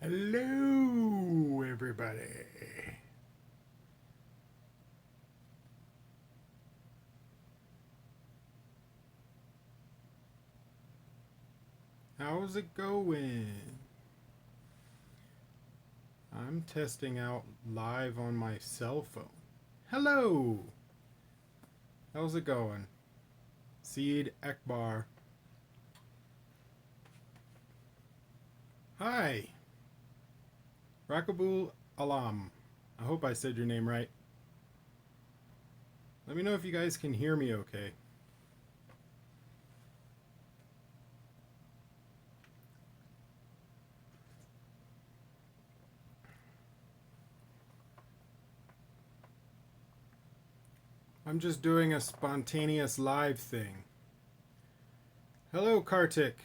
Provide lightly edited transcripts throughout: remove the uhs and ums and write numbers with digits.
Hello, everybody. How's it going? I'm testing out live on my cell phone. Hello. How's it going? Seed Ekbar. Hi. Rakabul Alam. I hope I said your name right. Let me know if you guys can hear me okay. I'm just doing a spontaneous live thing. Hello, Kartik.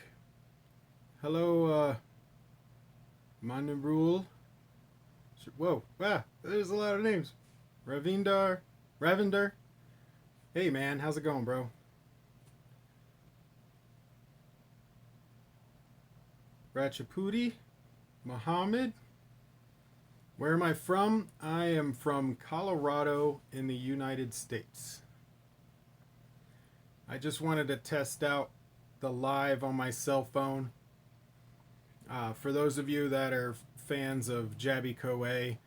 Hello, Manirul. Whoa, there's a lot of names. Ravinder. Hey, man, how's it going, bro? Ratchaputi. Muhammad. Where am I from? I am from Colorado in the United States. I just wanted to test out the live on my cell phone. For those of you that are fans of Jabby Koe,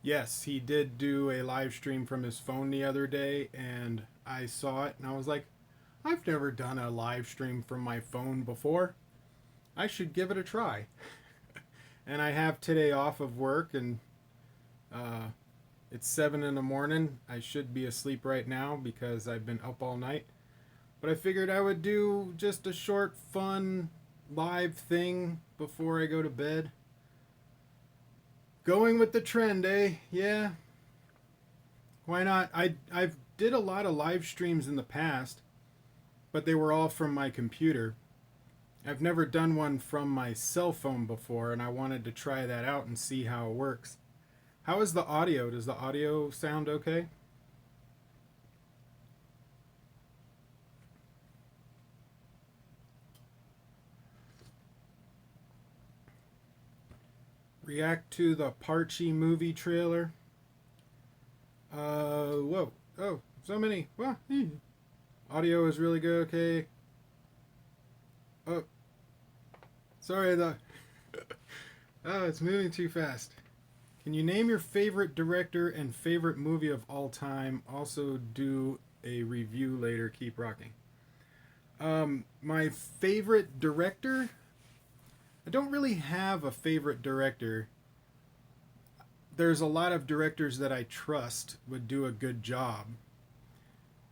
yes, he did do a live stream from his phone the other day, and I saw it, and I was like, I've never done a live stream from my phone before. I should give it a try. And I have today off of work, and it's 7 in the morning. I should be asleep right now because I've been up all night. But I figured I would do just a short, fun, live thing before I go to bed. Going with the trend, eh? Yeah. Why not? I've did a lot of live streams in the past, but they were all from my computer. I've never done one from my cell phone before, and I wanted to try that out and see how it works. How is the audio? Does the audio sound okay? React to the Parchy movie trailer. Whoa. Oh, so many. Well, audio is really good, okay. Oh, sorry, oh, it's moving too fast. Can you name your favorite director and favorite movie of all time? Also, do a review later. Keep rocking. My favorite director? I don't really have a favorite director. There's a lot of directors that I trust would do a good job.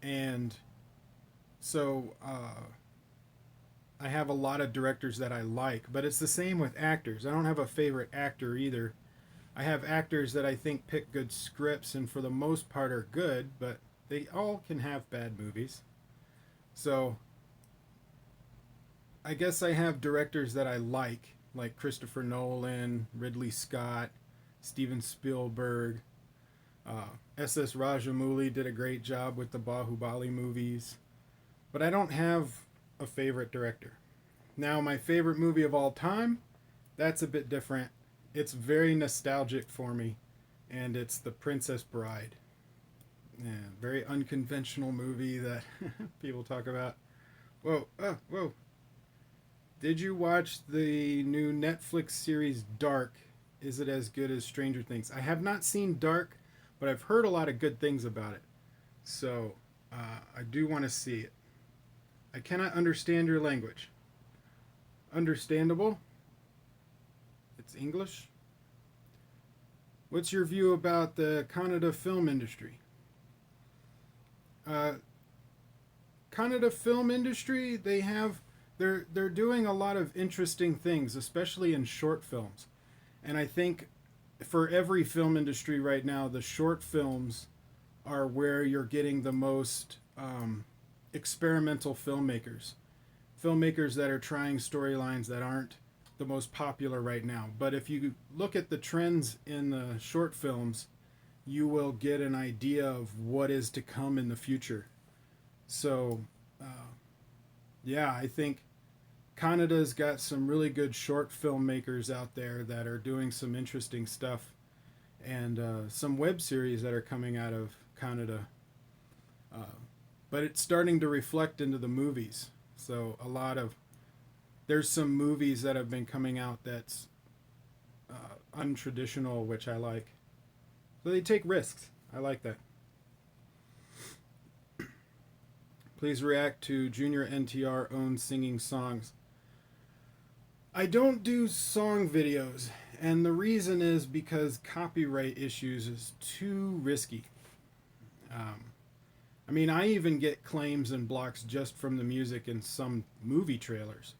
And so I have a lot of directors that I like, but it's the same with actors. I don't have a favorite actor either. I have actors that I think pick good scripts and for the most part are good, but they all can have bad movies. So I guess I have directors that I like Christopher Nolan, Ridley Scott, Steven Spielberg. S.S. Rajamouli did a great job with the Bahubali movies. But I don't have a favorite director. Now, my favorite movie of all time, that's a bit different. It's very nostalgic for me, and it's The Princess Bride. Yeah, very unconventional movie that people talk about. Whoa, whoa. Did you watch the new Netflix series Dark? Is it as good as Stranger Things? I have not seen Dark, but I've heard a lot of good things about it. So I do want to see it. I cannot understand your language. Understandable? It's English? What's your view about the Kannada film industry? Kannada film industry, they're doing a lot of interesting things, especially in short films. And I think for every film industry right now, the short films are where you're getting the most experimental filmmakers that are trying storylines that aren't the most popular right now. But if you look at the trends in the short films, you will get an idea of what is to come in the future. So, yeah, I think Canada's got some really good short filmmakers out there that are doing some interesting stuff, and some web series that are coming out of Canada. Uh, but it's starting to reflect into the movies. So a lot of there's some movies that have been coming out that's untraditional, which I like. So they take risks. I like that. Please react to Junior NTR own singing songs. I don't do song videos, and the reason is because copyright issues is too risky. Um, I mean, I even get claims and blocks just from the music in some movie trailers.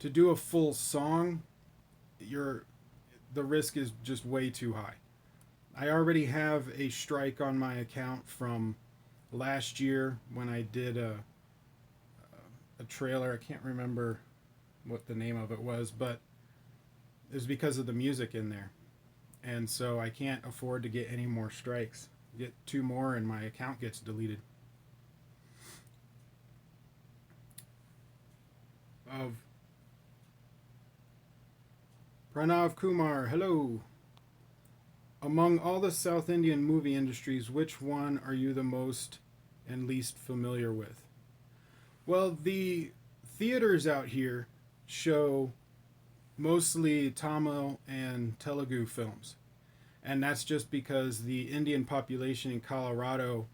To do a full song, the risk is just way too high. I already have a strike on my account from last year when I did a trailer. I can't remember what the name of it was, but it was because of the music in there. And so I can't afford to get any more strikes. Get two more and my account gets deleted. Of Pranav Kumar, hello. Among all the South Indian movie industries, which one are you the most and least familiar with? Well, the theaters out here show mostly Tamil and Telugu films. And that's just because the Indian population in Colorado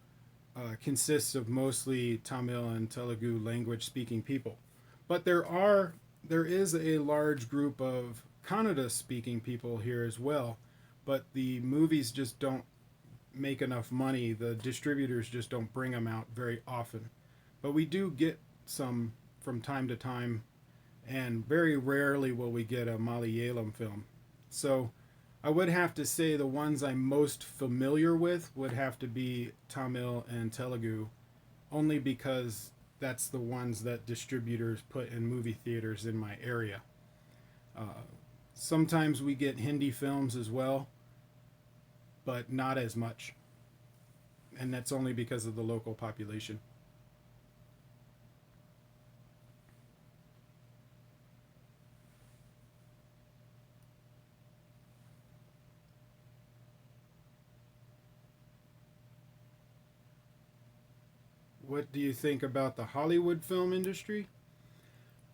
consists of mostly Tamil and Telugu language speaking people. But there is a large group of Kannada speaking people here as well. But the movies just don't make enough money. The distributors just don't bring them out very often. But we do get some from time to time, and very rarely will we get a Malayalam film. So I would have to say the ones I'm most familiar with would have to be Tamil and Telugu, only because that's the ones that distributors put in movie theaters in my area. Sometimes we get Hindi films as well, but not as much. And that's only because of the local population. What do you think about the Hollywood film industry?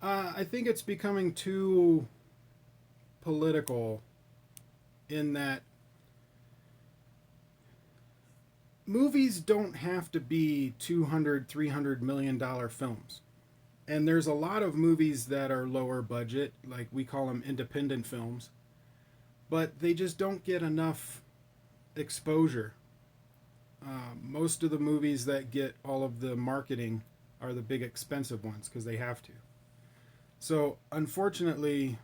I think it's becoming too political in that movies don't have to be 200, $300 million films. And there's a lot of movies that are lower budget, like we call them independent films, but they just don't get enough exposure. Most of the movies that get all of the marketing are the big expensive ones because they have to. So, unfortunately,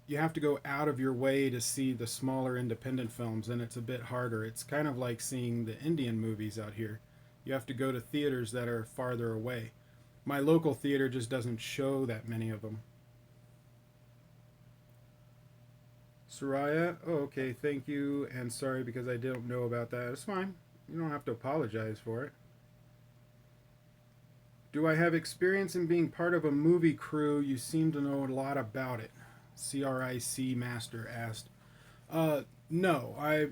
you have to go out of your way to see the smaller independent films, and it's a bit harder. It's kind of like seeing the Indian movies out here. You have to go to theaters that are farther away. My local theater just doesn't show that many of them. Soraya, oh, okay, thank you, and sorry because I didn't know about that. It's fine. You don't have to apologize for it. Do I have experience in being part of a movie crew? You seem to know a lot about it. CRIC Master asked. No, I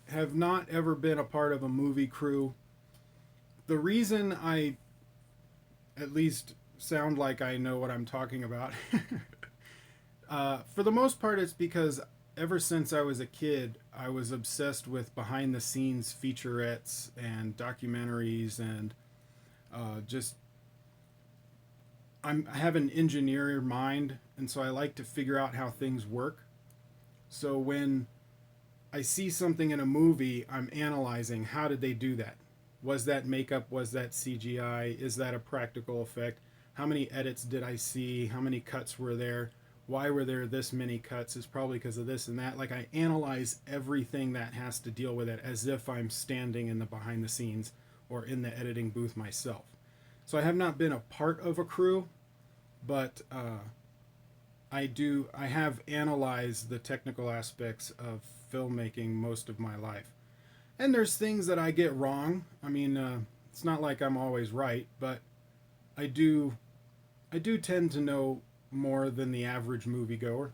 have not ever been a part of a movie crew. The reason I at least sound like I know what I'm talking about, for the most part, it's because ever since I was a kid, I was obsessed with behind the scenes featurettes and documentaries and just I have an engineer mind, and so I like to figure out how things work. So when I see something in a movie, I'm analyzing how did they do that? Was that makeup? Was that CGI? Is that a practical effect? How many edits did I see? How many cuts were there? Why were there this many cuts? It's probably because of this and that. Like, I analyze everything that has to deal with it as if I'm standing in the behind the scenes or in the editing booth myself. So I have not been a part of a crew, but I have analyzed the technical aspects of filmmaking most of my life. And there's things that I get wrong. I mean, it's not like I'm always right, but I do tend to know more than the average moviegoer.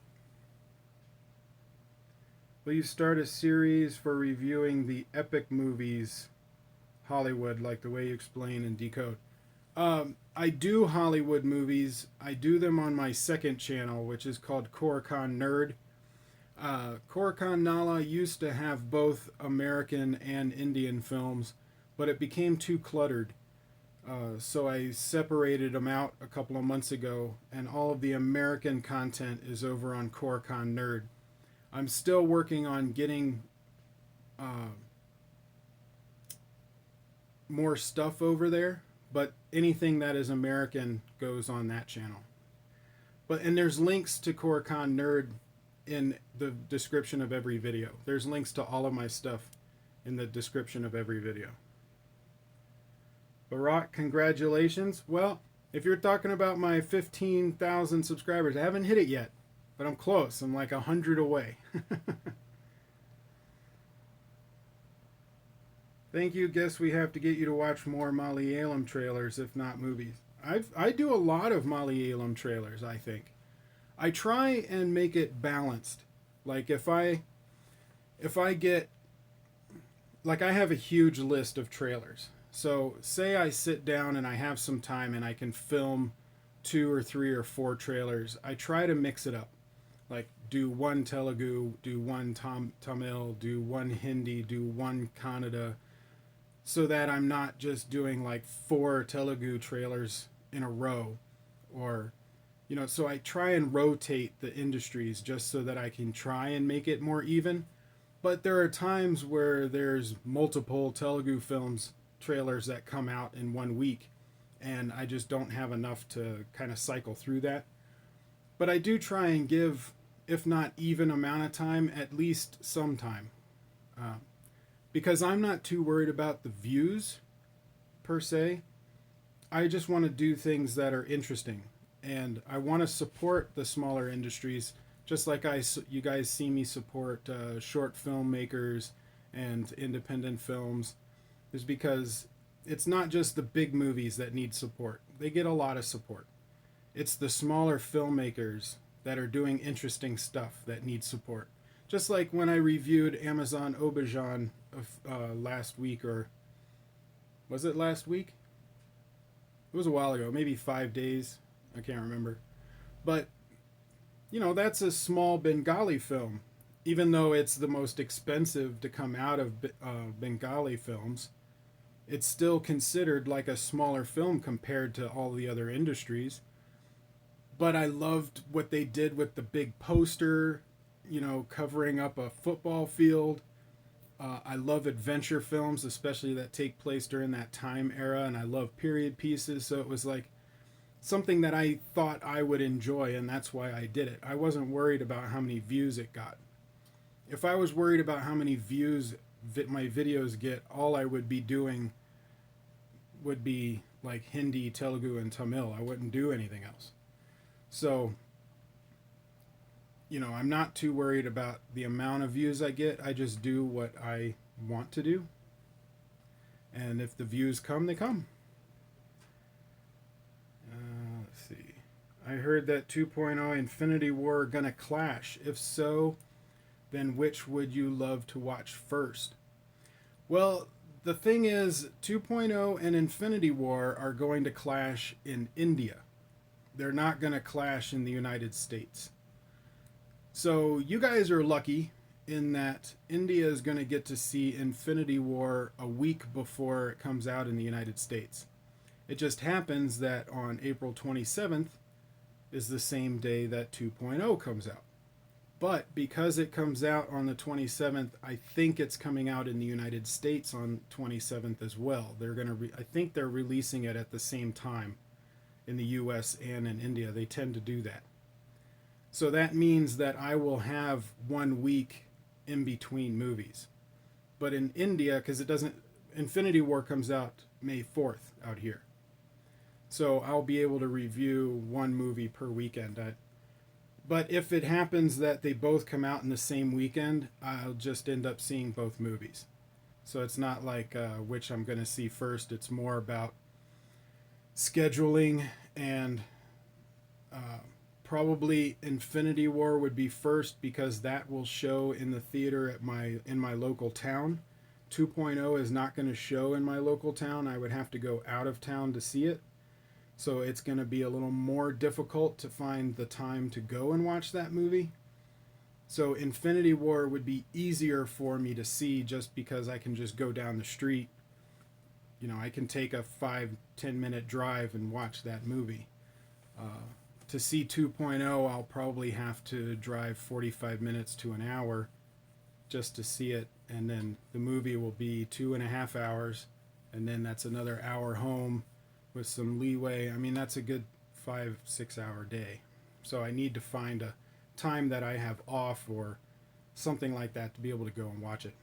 Will you start a series for reviewing the epic movies, Hollywood, like the way you explain and decode? I do Hollywood movies. I do them on my second channel, which is called Koricon Nerd. Koricon Nala used to have both American and Indian films, but it became too cluttered. So I separated them out a couple of months ago, and all of the American content is over on Koricon Nerd. I'm still working on getting more stuff over there, but anything that is American goes on that channel. And there's links to Koricon Nerd in the description of every video. There's links to all of my stuff in the description of every video. Barack, congratulations. Well, if you're talking about my 15,000 subscribers, I haven't hit it yet, but I'm close. I'm like 100 away. Thank you. Guess we have to get you to watch more Malayalam trailers, if not movies. I do a lot of Malayalam trailers, I think. I try and make it balanced. Like if I get, like I have a huge list of trailers. So say I sit down and I have some time and I can film 2 or 3 or 4 trailers. I try to mix it up. Like do one Telugu, do one Tamil, do one Hindi, do one Kannada, so that I'm not just doing like 4 Telugu trailers in a row, or so I try and rotate the industries just so that I can try and make it more even. But there are times where there's multiple Telugu films trailers that come out in 1 week, and I just don't have enough to kind of cycle through that. But I do try and give, if not even amount of time, at least some time. Because I'm not too worried about the views, per se. I just want to do things that are interesting. And I want to support the smaller industries, just like you guys see me support short filmmakers and independent films, is because it's not just the big movies that need support. They get a lot of support. It's the smaller filmmakers that are doing interesting stuff that need support. Just like when I reviewed Amazon Aubergine last week, or was it last week? It was a while ago, maybe 5 days. I can't remember. But, that's a small Bengali film. Even though it's the most expensive to come out of Bengali films, it's still considered like a smaller film compared to all the other industries. But I loved what they did with the big poster, covering up a football field. I love adventure films, especially that take place during that time era, and I love period pieces, so it was like something that I thought I would enjoy, and that's why I did it. I wasn't worried about how many views it got. If I was worried about how many views my videos get, all I would be doing would be like Hindi, Telugu, and Tamil. I wouldn't do anything else. So, I'm not too worried about the amount of views I get. I just do what I want to do. And if the views come, they come. Let's see. I heard that 2.0 Infinity War are going to clash. If so, then which would you love to watch first? Well, the thing is, 2.0 and Infinity War are going to clash in India. They're not going to clash in the United States. So you guys are lucky in that India is going to get to see Infinity War a week before it comes out in the United States. It just happens that on April 27th is the same day that 2.0 comes out. But because it comes out on the 27th, I think it's coming out in the United States on 27th as well. I think they're releasing it at the same time in the US and in India. They tend to do that. So that means that I will have 1 week in between movies. But in India, because Infinity War comes out May 4th out here. So I'll be able to review 1 movie per weekend. But if it happens that they both come out in the same weekend, I'll just end up seeing both movies. So it's not like which I'm going to see first. It's more about scheduling and Probably Infinity War would be first because that will show in the theater at in my local town. 2.0 is not going to show in my local town. I would have to go out of town to see it. So it's going to be a little more difficult to find the time to go and watch that movie. So Infinity War would be easier for me to see just because I can just go down the street. You know, I can take a 5-10 minute drive and watch that movie. To see 2.0, I'll probably have to drive 45 minutes to an hour just to see it. And then the movie will be 2.5 hours. And then that's another hour home with some leeway. I mean, that's a good 5-6 hour day. So I need to find a time that I have off or something like that to be able to go and watch it.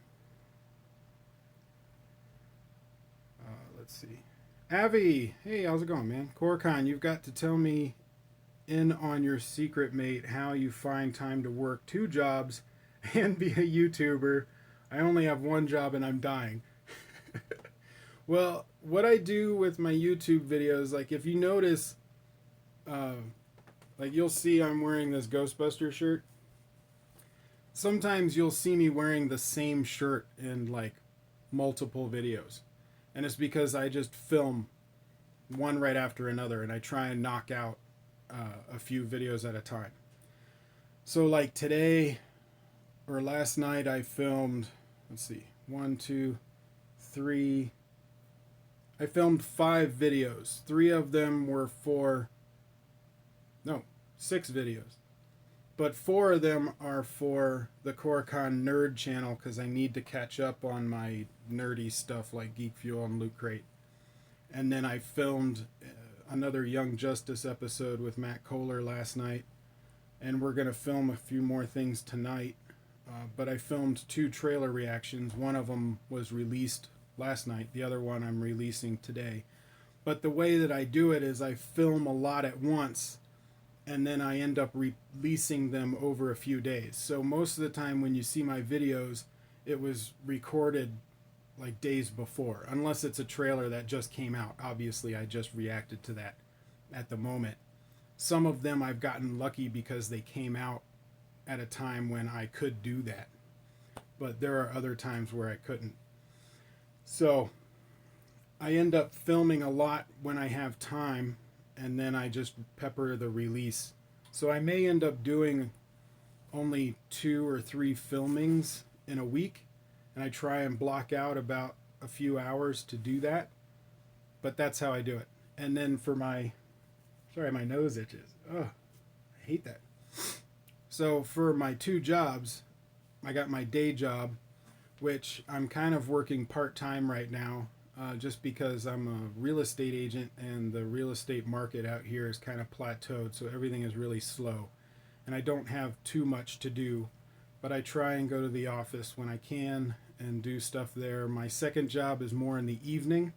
Let's see. Avi, hey, how's it going, man? Koricon, you've got to tell me in on your secret, mate, how you find time to work 2 jobs and be a YouTuber. I only have 1 job and I'm dying. Well, what I do with my YouTube videos, like if you notice, like you'll see I'm wearing this Ghostbuster shirt. Sometimes you'll see me wearing the same shirt in like multiple videos. And it's because I just film one right after another and I try and knock out a few videos at a time. So like today or last night I filmed, let's see, 1, 2, 3, I filmed 5 videos. 3 of them were for, no, 6 videos. But 4 of them are for the Koricon Nerd channel because I need to catch up on my nerdy stuff like Geek Fuel and Loot Crate. And then I filmed another Young Justice episode with Matt Kohler last night. And we're going to film a few more things tonight. But I filmed 2 trailer reactions. One of them was released last night. The other one I'm releasing today. But the way that I do it is I film a lot at once. And then I end up releasing them over a few days. So most of the time when you see my videos, it was recorded like days before. Unless it's a trailer that just came out. Obviously, I just reacted to that at the moment. Some of them I've gotten lucky because they came out at a time when I could do that. But there are other times where I couldn't. So I end up filming a lot when I have time. And then I just pepper the release. So I may end up doing only 2 or 3 filmings in a week. And I try and block out about a few hours to do that. But that's how I do it. And then for my, sorry, my nose itches. Oh, I hate that. So for my 2 jobs, I got my day job, which I'm kind of working part-time right now. Just because I'm a real estate agent and the real estate market out here is kind of plateaued, so everything is really slow. And I don't have too much to do, but I try and go to the office when I can and do stuff there. My second job is more in the evening,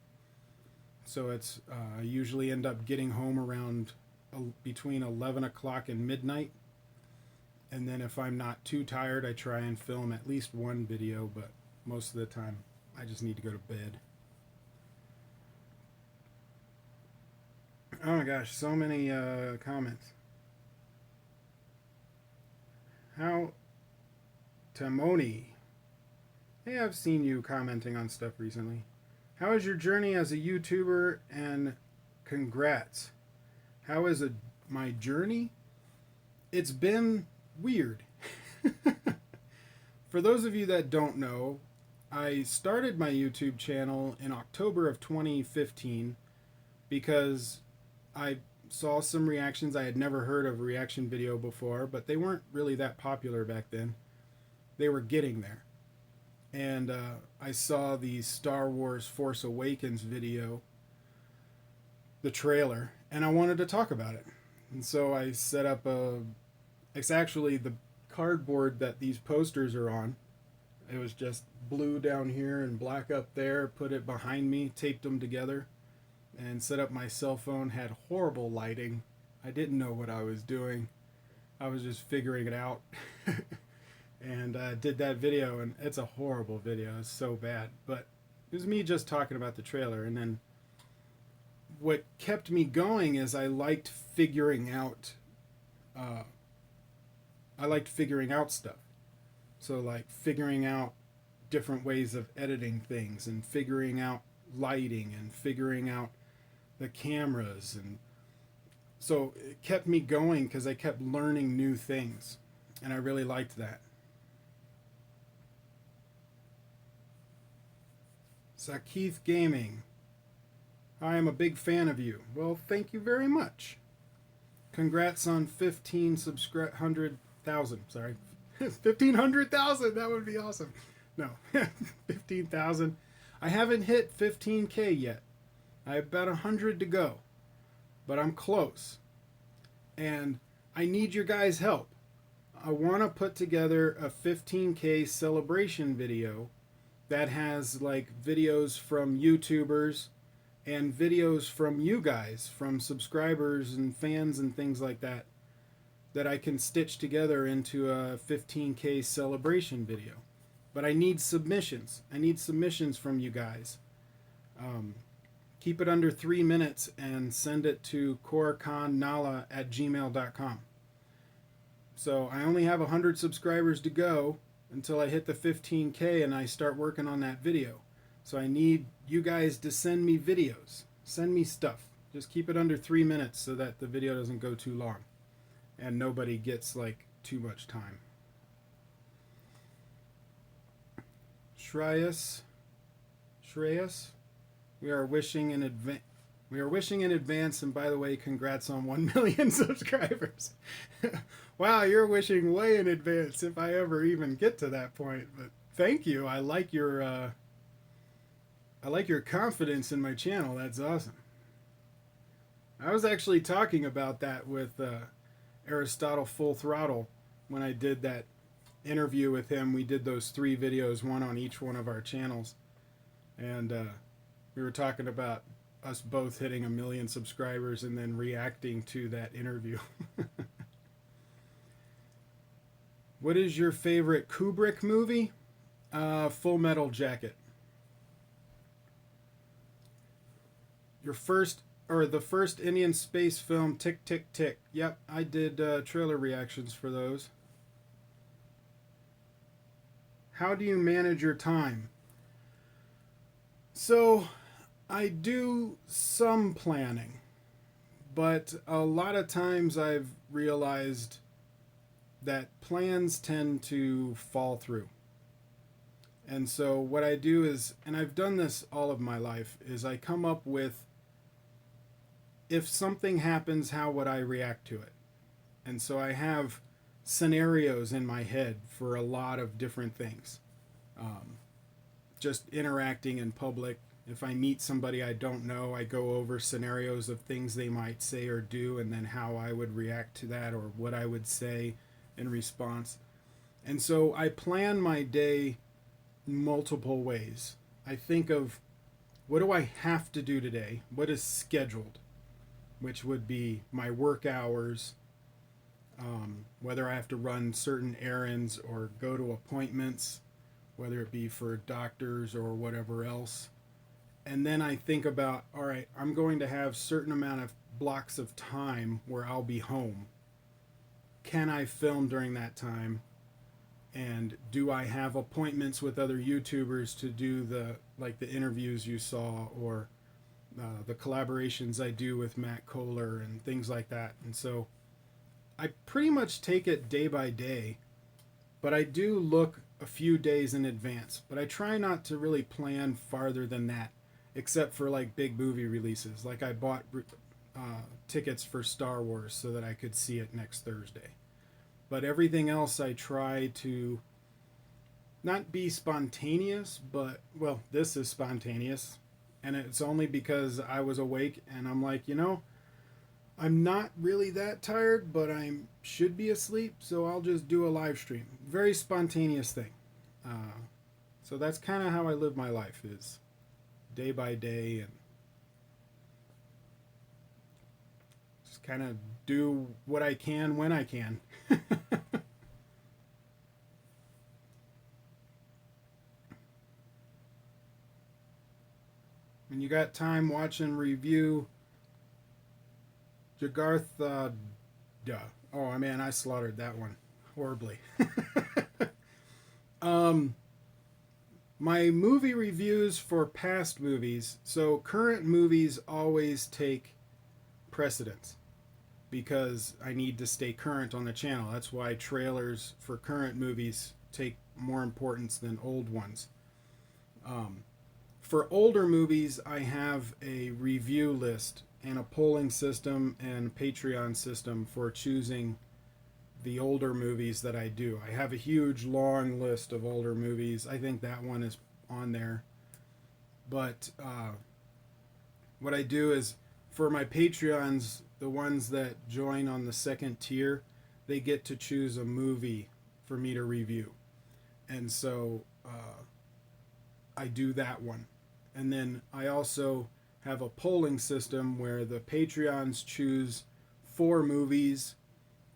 so it's I usually end up getting home around between 11 o'clock and midnight. And then if I'm not too tired, I try and film at least 1 video, but most of the time I just need to go to bed. Oh my gosh, so many comments. How Tamoni. Hey, I've seen you commenting on stuff recently. How is your journey as a YouTuber, and congrats. How is my journey? It's been weird. For those of you that don't know, I started my YouTube channel in October of 2015 because I saw some reactions. I had never heard of a reaction video before, but they weren't really that popular back then. They were getting there. And I saw the Star Wars Force Awakens video, the trailer, and I wanted to talk about it. And so I set up it's actually the cardboard that these posters are on. It was just blue down here and black up there, put it behind me, taped them together, and set up my cell phone. Had horrible lighting. I didn't know what I was doing. I was just figuring it out. And did that video, and it's a horrible video. It's so bad. But it was me just talking about the trailer. And then what kept me going is I liked figuring out uh, I liked figuring out stuff. So like figuring out different ways of editing things and figuring out lighting and figuring out the cameras, and so it kept me going because I kept learning new things, and I really liked that. Sakith Gaming. I am a big fan of you. Well, thank you very much. Congrats on 1,500,000. Sorry. 1,500,000. That would be awesome. No. 15,000. I haven't hit 15K yet. I have about 100 to go. But I'm close. And I need your guys' help. I want to put together a 15K celebration video that has like videos from YouTubers and videos from you guys, from subscribers and fans and things like that, that I can stitch together into a 15K celebration video. But I need submissions. I need submissions from you guys. Keep it under 3 minutes and send it to koriconnala@gmail.com. So I only have 100 subscribers to go until I hit the 15K and I start working on that video. So I need you guys to send me videos. Send me stuff. Just keep it under 3 minutes so that the video doesn't go too long and nobody gets like too much time. Shreyas, we are wishing in advance. We are wishing in advance, and by the way, congrats on 1 million subscribers. Wow, you're wishing way in advance if I ever even get to that point. But thank you. I like your confidence in my channel. That's awesome. I was actually talking about that with Aristotle Full Throttle when I did that interview with him. We did those 3 videos, one on each one of our channels, and we were talking about us both hitting 1 million subscribers and then reacting to that interview. What is your favorite Kubrick movie? Full Metal Jacket. Your first, or the first Indian space film, Tick Tick Tick. Yep, I did trailer reactions for those. How do you manage your time? So I do some planning, but a lot of times I've realized that plans tend to fall through. And so what I do is, and I've done this all of my life, is I come up with, if something happens, how would I react to it? And so I have scenarios in my head for a lot of different things. Just interacting in public. If I meet somebody I don't know, I go over scenarios of things they might say or do, and then how I would react to that, or what I would say in response. And so I plan my day multiple ways. I think of, what do I have to do today? What is scheduled? Which would be my work hours, whether I have to run certain errands or go to appointments, whether it be for doctors or whatever else. And then I think about, all right, I'm going to have certain amount of blocks of time where I'll be home. Can I film during that time? And do I have appointments with other YouTubers to do the interviews you saw, or the collaborations I do with Matt Kohler and things like that? And so I pretty much take it day by day, but I do look a few days in advance. But I try not to really plan farther than that, except for like big movie releases. Like I bought tickets for Star Wars so that I could see it next Thursday. But everything else I try to not be spontaneous, but, well, this is spontaneous. And it's only because I was awake and I'm like, I'm not really that tired, but I should be asleep, so I'll just do a live stream. Very spontaneous thing. So that's kind of how I live my life, is day by day, and just kind of do what I can when I can. When you got time, watch and review Jagartha Oh man, I slaughtered that one horribly. um, my movie reviews for past movies. So current movies always take precedence because I need to stay current on the channel. That's why trailers for current movies take more importance than old ones. Um, for older movies, I have a review list and a polling system and Patreon system for choosing the older movies that I do. I have a huge long list of older movies. I think that one is on there. But what I do is for my Patreons, the ones that join on the second tier, they get to choose a movie for me to review. And so I do that one. And then I also have a polling system where the Patreons choose 4 movies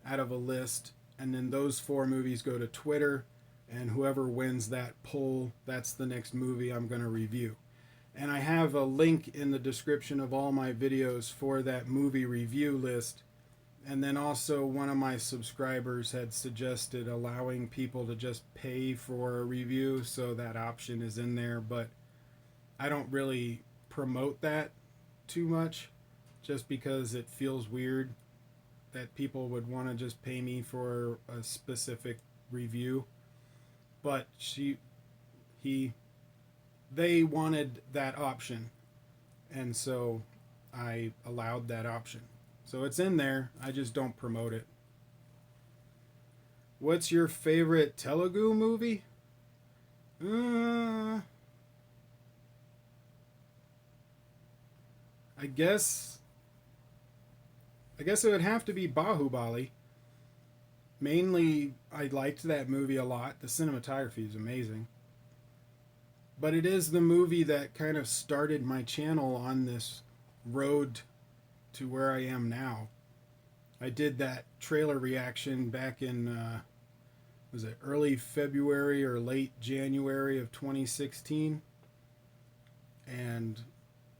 out of a list, and then those 4 movies go to Twitter, and whoever wins that poll, that's the next movie I'm going to review. And I have a link in the description of all my videos for that movie review list. And then also one of my subscribers had suggested allowing people to just pay for a review, so that option is in there, but I don't really promote that too much just because it feels weird that people would want to just pay me for a specific review. But they wanted that option, and so I allowed that option. So it's in there, I just don't promote it. What's your favorite Telugu movie? Uh, I guess it would have to be Bahubali. Mainly, I liked that movie a lot. The cinematography is amazing. But it is the movie that kind of started my channel on this road to where I am now. I did that trailer reaction back in, was it early February or late January of 2016? And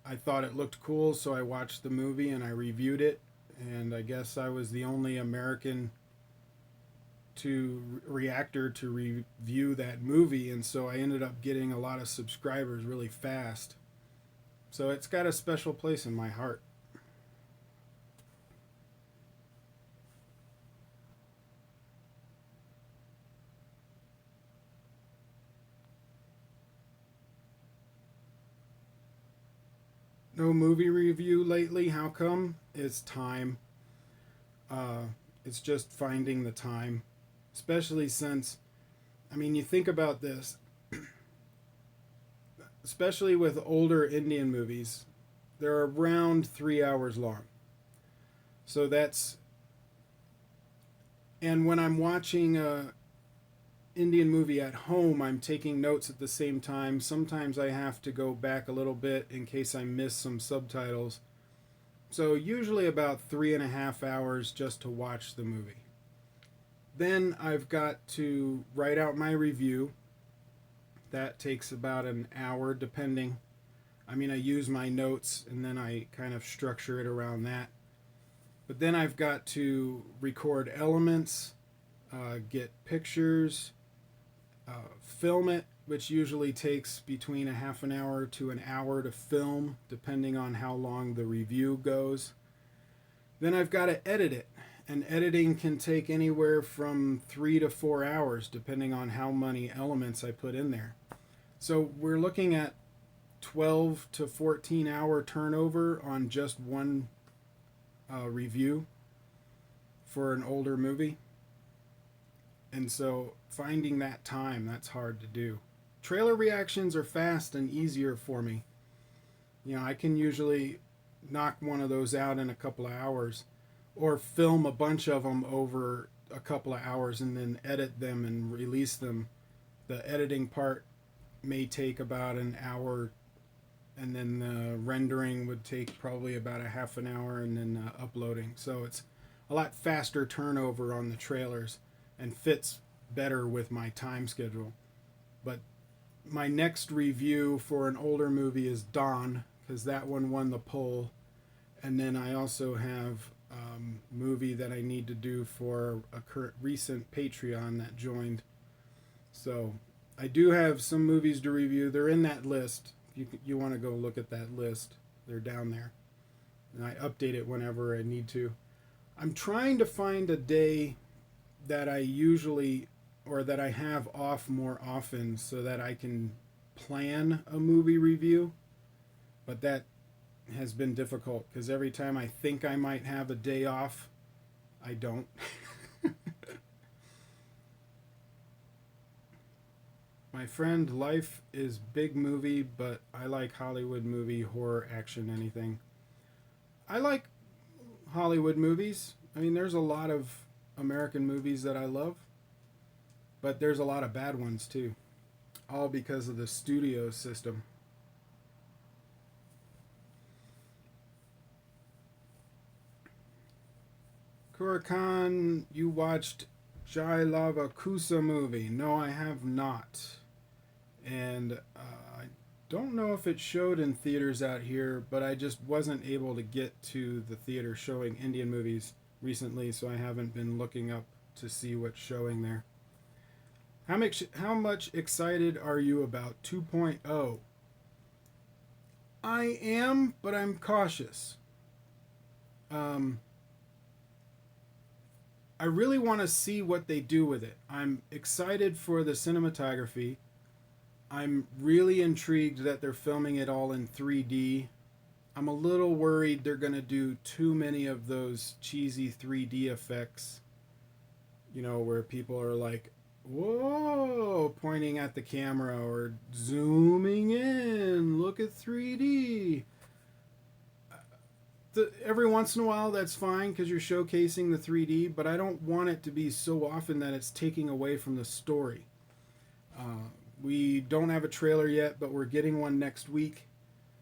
I thought it looked cool, so I watched the movie and I reviewed it. And I guess I was the only American reactor to review that movie, and so I ended up getting a lot of subscribers really fast. So it's got a special place in my heart. No movie review lately. How come? It's time. It's just finding the time, especially since, I mean, you think about this, especially with older Indian movies, they're around 3 hours long. So that's, and when I'm watching a Indian movie at home, I'm taking notes at the same time. Sometimes I have to go back a little bit in case I miss some subtitles. So usually about 3.5 hours just to watch the movie. Then I've got to write out my review. That takes about an hour depending. I mean, I use my notes and then I kind of structure it around that. But then I've got to record elements, get pictures, film it, which usually takes between a half an hour to an hour to film, depending on how long the review goes. Then I've got to edit it, and editing can take anywhere from 3 to 4 hours, depending on how many elements I put in there. So we're looking at 12 to 14 hour turnover on just one review for an older movie. And so finding that time, that's hard to do. Trailer reactions are fast and easier for me. You know, I can usually knock one of those out in a couple of hours, or film a bunch of them over a couple of hours and then edit them and release them. The editing part may take about an hour, and then the rendering would take probably about a half an hour, and then uploading. So it's a lot faster turnover on the trailers and fits better with my time schedule. But my next review for an older movie is Dawn, because that one won the poll. And then I also have movie that I need to do for a recent Patreon that joined. So I do have some movies to review. They're in that list. You want to go look at that list. They're down there. And I update it whenever I need to. I'm trying to find a day that I usually or that I have off more often so that I can plan a movie review. But that has been difficult because every time I think I might have a day off, I don't. My friend, life is big movie, but I like Hollywood movie, horror, action, anything. I like Hollywood movies. I mean, there's a lot of American movies that I love, but there's a lot of bad ones too, all because of the studio system. Koricon, you watched Lava Kusa movie? No, I have not. And I don't know if it showed in theaters out here, but I just wasn't able to get to the theater showing Indian movies recently, so I haven't been looking up to see what's showing there. How much excited are you about 2.0? I am, but I'm cautious. I really want to see what they do with it. I'm excited for the cinematography. I'm really intrigued that they're filming it all in 3D. I'm a little worried they're going to do too many of those cheesy 3D effects, where people are like, whoa, pointing at the camera or zooming in, look at 3D. Every once in a while that's fine because you're showcasing the 3D, but I don't want it to be so often that it's taking away from the story. We don't have a trailer yet, but we're getting one next week.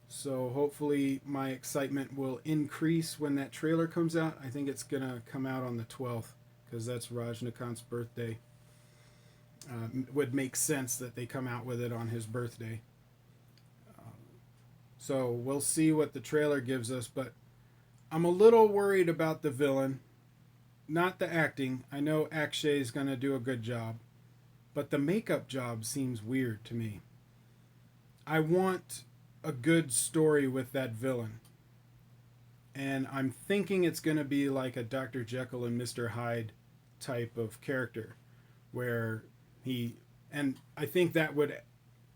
So hopefully my excitement will increase when that trailer comes out. I think it's going to come out on the 12th because that's Rajnikant's birthday. Would make sense that they come out with it on his birthday. So we'll see what the trailer gives us, but I'm a little worried about the villain. Not the acting. I know Akshay is going to do a good job. But the makeup job seems weird to me. I want a good story with that villain. And I'm thinking it's going to be like a Dr. Jekyll and Mr. Hyde type of character. Where and I think that would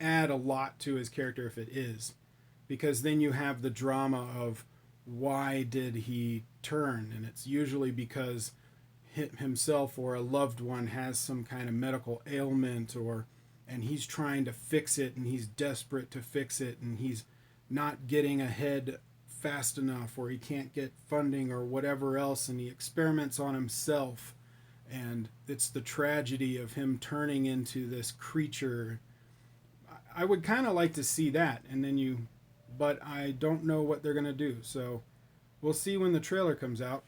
add a lot to his character if it is. Because then you have the drama of why did he turn? And it's usually because himself or a loved one has some kind of medical ailment and he's trying to fix it and he's desperate to fix it and he's not getting ahead fast enough or he can't get funding or whatever else and he experiments on himself and it's the tragedy of him turning into this creature. I would kind of like to see that but I don't know what they're going to do, so we'll see when the trailer comes out.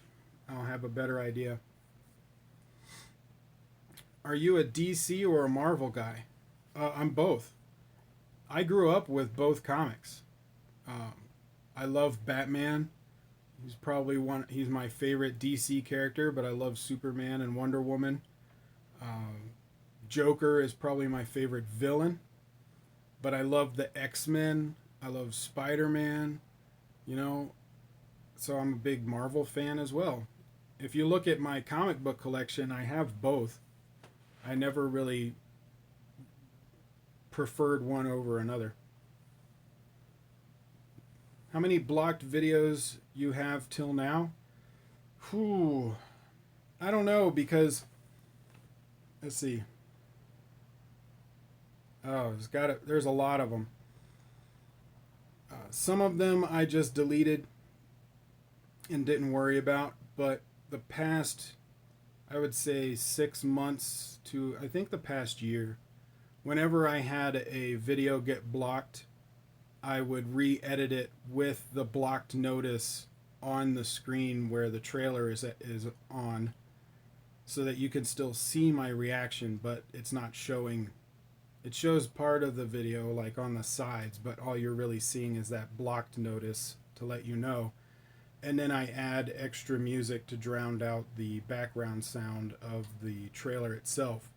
I'll have a better idea. Are you a DC or a Marvel guy? I'm both. I grew up with both comics. I love Batman. He's my favorite DC character, but I love Superman and Wonder Woman. Joker is probably my favorite villain, but I love the X-Men. I love Spider-Man, so I'm a big Marvel fan as well. If you look at my comic book collection, I have both. I never really preferred one over another. How many blocked videos you have till now? Whew. I don't know because, let's see. Oh, there's a lot of them. Some of them I just deleted and didn't worry about, but the past, I would say 6 months to, I think the past year, whenever I had a video get blocked, I would re-edit it with the blocked notice on the screen where the trailer is on so that you can still see my reaction, but it's not showing. It shows part of the video like on the sides, but all you're really seeing is that blocked notice to let you know. and then I add extra music to drown out the background sound of the trailer itself.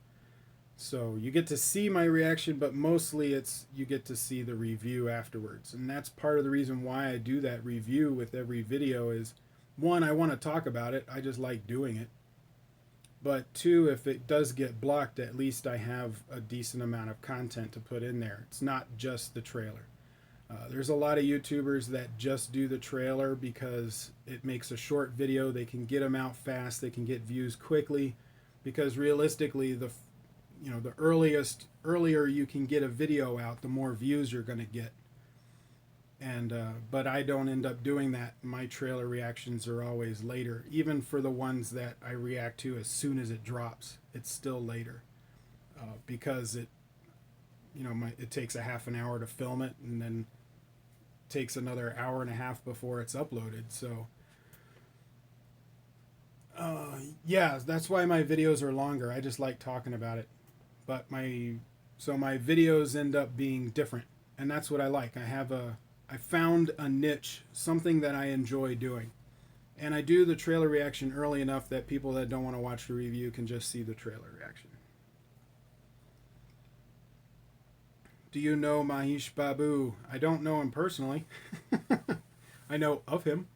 So you get to see my reaction, but mostly it's you get to see the review afterwards. And that's part of the reason why I do that review with every video is one, I want to talk about it. I just like doing it. But two, if it does get blocked, at least I have a decent amount of content to put in there. It's not just the trailer. There's a lot of YouTubers that just do the trailer because it makes a short video. They can get them out fast. They can get views quickly because realistically, the earlier you can get a video out, the more views you're going to get. And but I don't end up doing that. My trailer reactions are always later, even for the ones that I react to as soon as it drops. It's still later because it takes a half an hour to film it, and then takes another hour and a half before it's uploaded. So yeah, that's why my videos are longer. I just like talking about it. But my videos end up being different, and that's what I like. I found a niche, something that I enjoy doing. And I do the trailer reaction early enough that people that don't want to watch the review can just see the trailer reaction. Do you know Mahesh Babu? I don't know him personally. I know of him.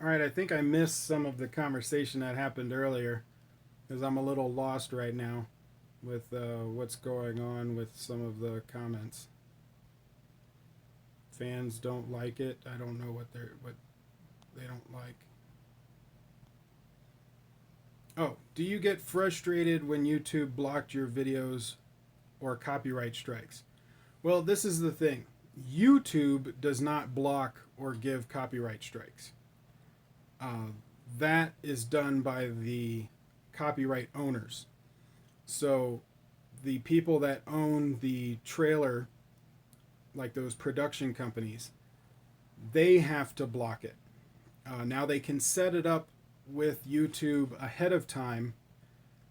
All right, I think I missed some of the conversation that happened earlier because I'm a little lost right now with what's going on with some of the comments. Fans don't like it. I don't know what they don't like. Oh, do you get frustrated when YouTube blocked your videos or copyright strikes? Well, this is the thing. YouTube does not block or give copyright strikes. That is done by the copyright owners. So the people that own the trailer, like those production companies, they have to block it. Now they can set it up with YouTube ahead of time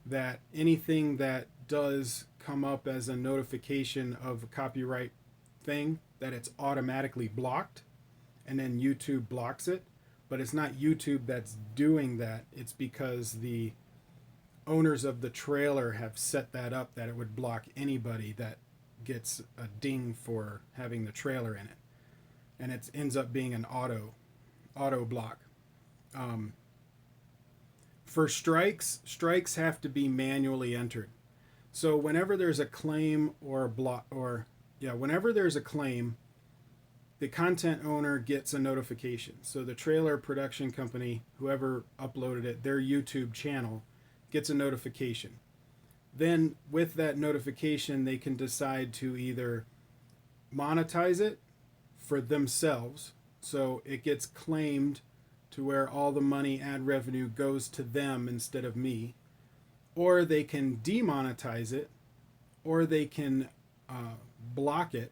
that anything that does come up as a notification of a copyright thing, that it's automatically blocked, and then YouTube blocks it. But it's not YouTube that's doing that. It's because the owners of the trailer have set that up that it would block anybody that gets a ding for having the trailer in it. And it ends up being an auto block. For strikes have to be manually entered. So whenever there's a claim whenever there's a claim, the content owner gets a notification. So the trailer production company, whoever uploaded it, their YouTube channel, gets a notification. Then with that notification, they can decide to either monetize it for themselves, so it gets claimed to where all the money ad revenue goes to them instead of me, or they can demonetize it, or they can block it.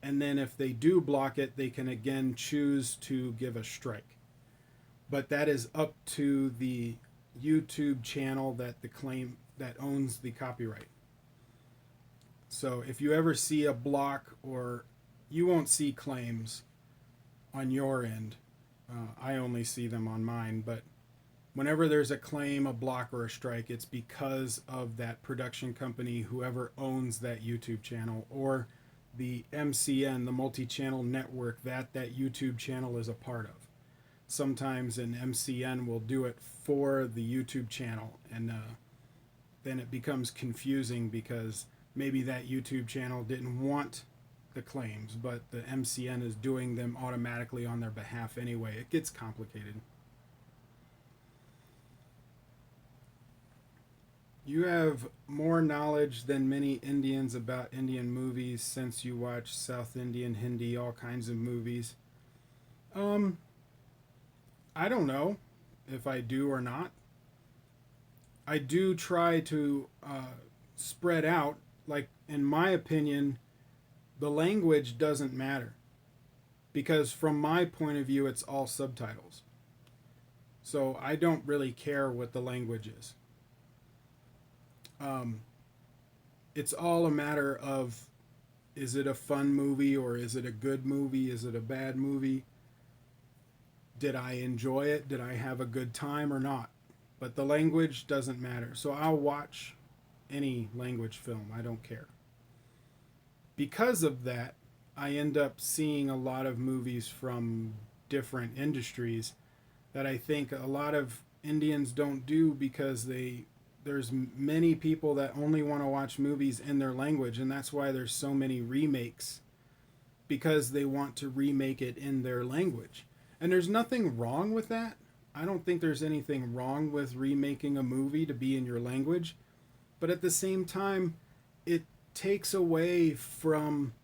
And then if they do block it, they can again choose to give a strike. But that is up to the YouTube channel that owns the copyright. So if you ever see a block, or you won't see claims on your end, I only see them on mine, but whenever there's a claim, a block, or a strike, it's because of that production company, whoever owns that YouTube channel, or the MCN, the multi-channel network that YouTube channel is a part of. Sometimes an MCN will do it for the YouTube channel, and then it becomes confusing because maybe that YouTube channel didn't want the claims, but the MCN is doing them automatically on their behalf anyway. It gets complicated. You have more knowledge than many Indians about Indian movies since you watch South Indian, Hindi, all kinds of movies. I don't know if I do or not. I do try to spread out. Like, in my opinion, the language doesn't matter. because from my point of view, it's all subtitles. So I don't really care what the language is. Um, it's all a matter of, is it a fun movie or is it a good movie? Is it a bad movie? Did I enjoy it? Did I have a good time or not? But the language doesn't matter. So I'll watch any language film. I don't care. Because of that, I end up seeing a lot of movies from different industries that I think a lot of Indians don't do because there's many people that only want to watch movies in their language, and that's why there's so many remakes, because they want to remake it in their language. And there's nothing wrong with that. I don't think there's anything wrong with remaking a movie to be in your language, but at the same time, it takes away from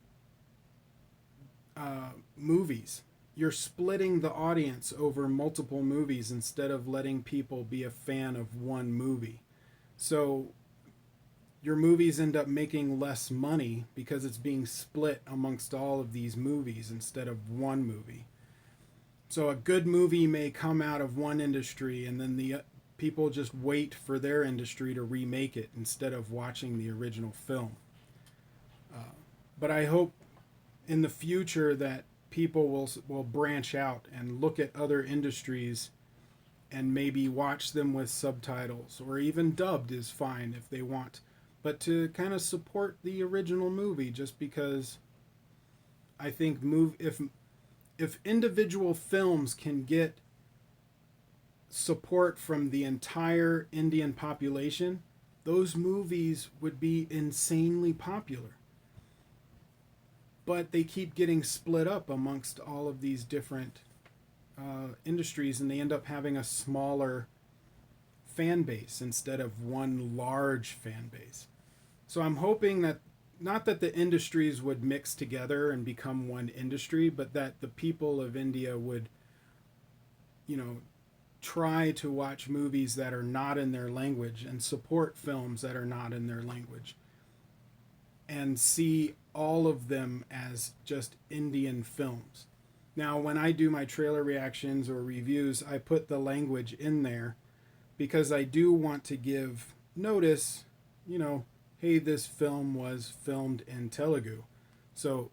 movies. You're splitting the audience over multiple movies instead of letting people be a fan of one movie. So your movies end up making less money because it's being split amongst all of these movies instead of one movie. So a good movie may come out of one industry and then the people just wait for their industry to remake it instead of watching the original film. But I hope in the future that people will branch out and look at other industries and maybe watch them with subtitles, or even dubbed is fine if they want, but to kind of support the original movie, just because I think if individual films can get support from the entire Indian population, those movies would be insanely popular. But they keep getting split up amongst all of these different industries, and they end up having a smaller fan base instead of one large fan base. So I'm hoping that, not that the industries would mix together and become one industry, but that the people of India would, you know, try to watch movies that are not in their language and support films that are not in their language and see all of them as just Indian films. Now, when I do my trailer reactions or reviews, I put the language in there because I do want to give notice, you know, hey, this film was filmed in Telugu. So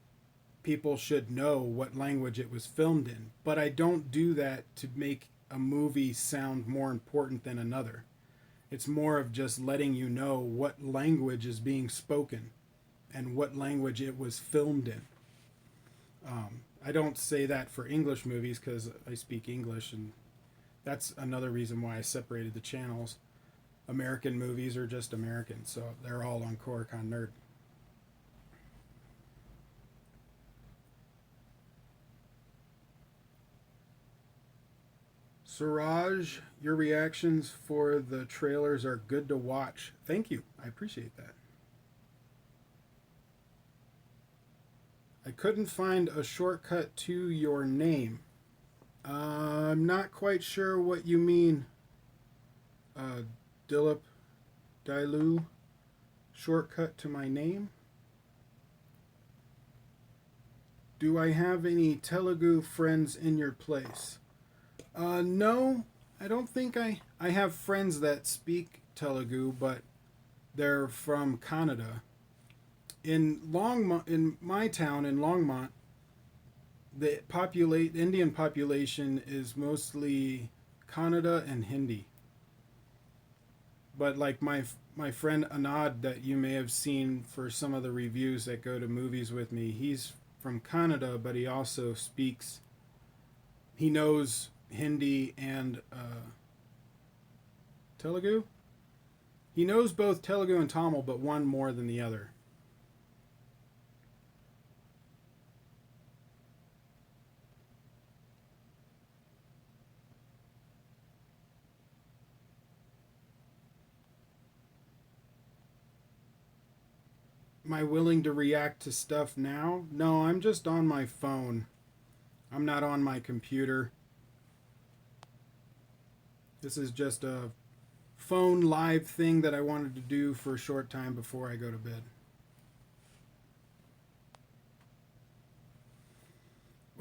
people should know what language it was filmed in. But I don't do that to make a movie sound more important than another. It's more of just letting you know what language is being spoken and what language it was filmed in. I don't say that for English movies because I speak English, and that's another reason why I separated the channels. American movies are just American, so they're all on Koricon Nerd. Suraj, your reactions for the trailers are good to watch. Thank you. I appreciate that. I couldn't find a shortcut to your name. I'm not quite sure what you mean, Dilip Dailu. Shortcut to my name? Do I have any Telugu friends in your place? No, I don't think I have friends that speak Telugu, but they're from Canada. In Longmont, in my town in Longmont, the Indian population is mostly Kannada and Hindi. But like my friend Anad that you may have seen for some of the reviews that go to movies with me, he's from Canada, but he also he knows Hindi and Telugu. He knows both Telugu and Tamil, but one more than the other. Am I willing to react to stuff now? No, I'm just on my phone. I'm not on my computer. This is just a phone live thing that I wanted to do for a short time before I go to bed.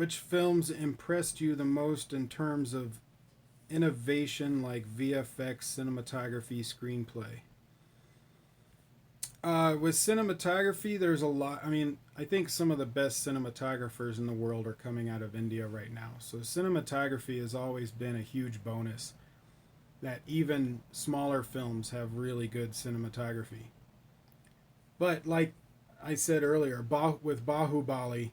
Which films impressed you the most in terms of innovation, like VFX, cinematography, screenplay? With cinematography, there's a lot. I mean, I think some of the best cinematographers in the world are coming out of India right now. So cinematography has always been a huge bonus. That even smaller films have really good cinematography. But like I said earlier, with Bahubali,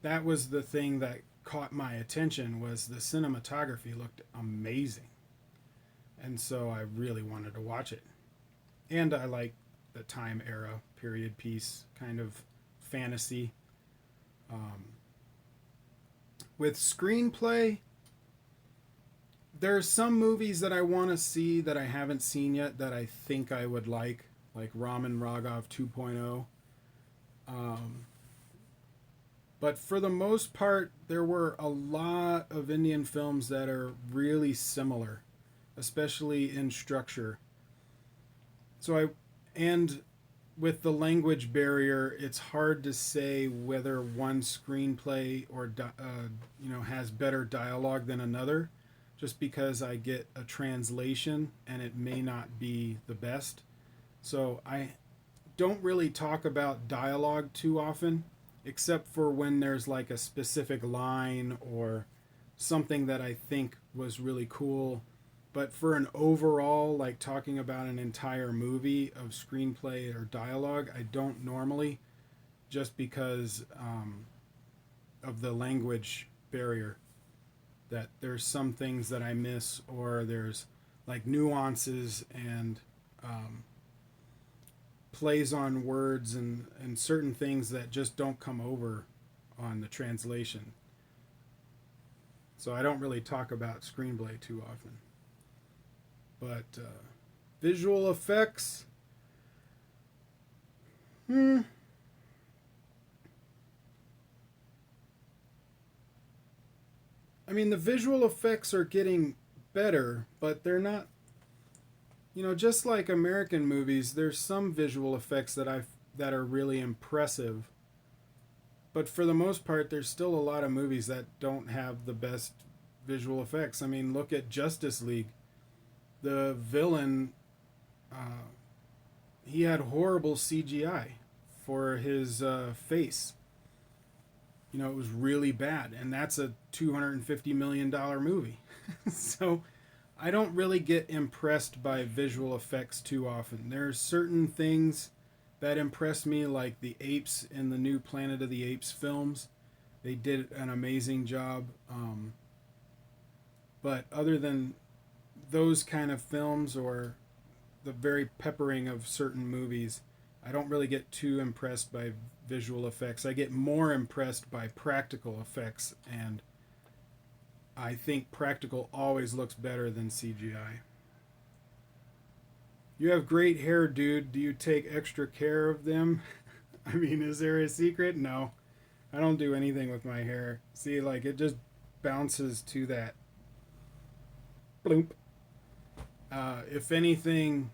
that was the thing that caught my attention was the cinematography looked amazing, and so I really wanted to watch it. And I like the time era period piece kind of fantasy. Um, with screenplay, there's some movies that I want to see that I haven't seen yet that I think I would like Raman Raghav 2.0. Um, but for the most part, there were a lot of Indian films that are really similar, especially in structure. So and with the language barrier, it's hard to say whether one screenplay or has better dialogue than another, just because I get a translation and it may not be the best. So I don't really talk about dialogue too often, except for when there's like a specific line or something that I think was really cool. But for an overall, like talking about an entire movie of screenplay or dialogue, I don't normally, just because of the language barrier. That there's some things that I miss, or there's like nuances and plays on words and certain things that just don't come over on the translation. So I don't really talk about screenplay too often. But visual effects, hmm. I mean, the visual effects are getting better, but they're not. Just like American movies, there's some visual effects that are really impressive. But for the most part, there's still a lot of movies that don't have the best visual effects. I mean, look at Justice League. The villain, uh, he had horrible CGI for his face. It was really bad, and that's a $250 million movie. So I don't really get impressed by visual effects too often. There's certain things that impress me, like the apes in the new Planet of the Apes films. They did an amazing job. But other than those kind of films or the very peppering of certain movies, I don't really get too impressed by visual effects. I get more impressed by practical effects, and I think practical always looks better than CGI. You have great hair, dude. Do you take extra care of them? I mean, is there a secret? No. I don't do anything with my hair. See, like, it just bounces to that bloop. If anything,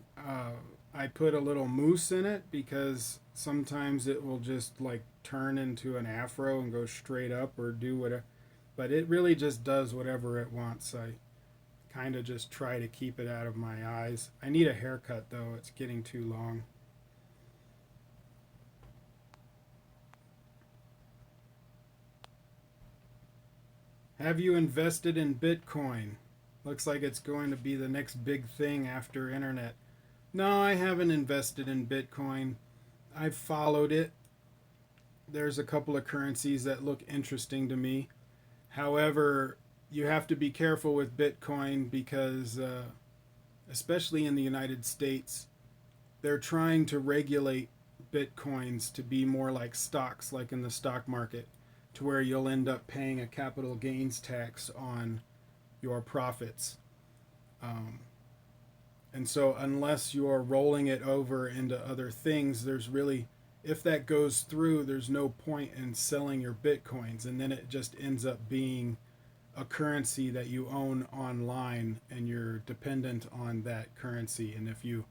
I put a little mousse in it because sometimes it will just like turn into an afro and go straight up or do whatever. But it really just does whatever it wants. I kind of just try to keep it out of my eyes. I need a haircut though, it's getting too long. Have you invested in Bitcoin? Looks like it's going to be the next big thing after internet. No, I haven't invested in Bitcoin. I've followed it. There's a couple of currencies that look interesting to me. However, you have to be careful with Bitcoin because, especially in the United States, they're trying to regulate Bitcoins to be more like stocks, like in the stock market, to where you'll end up paying a capital gains tax on your profits. Um, and so, unless you're rolling it over into other things, there's really, if that goes through, there's no point in selling your Bitcoins. And then it just ends up being a currency that you own online and you're dependent on that currency. And if you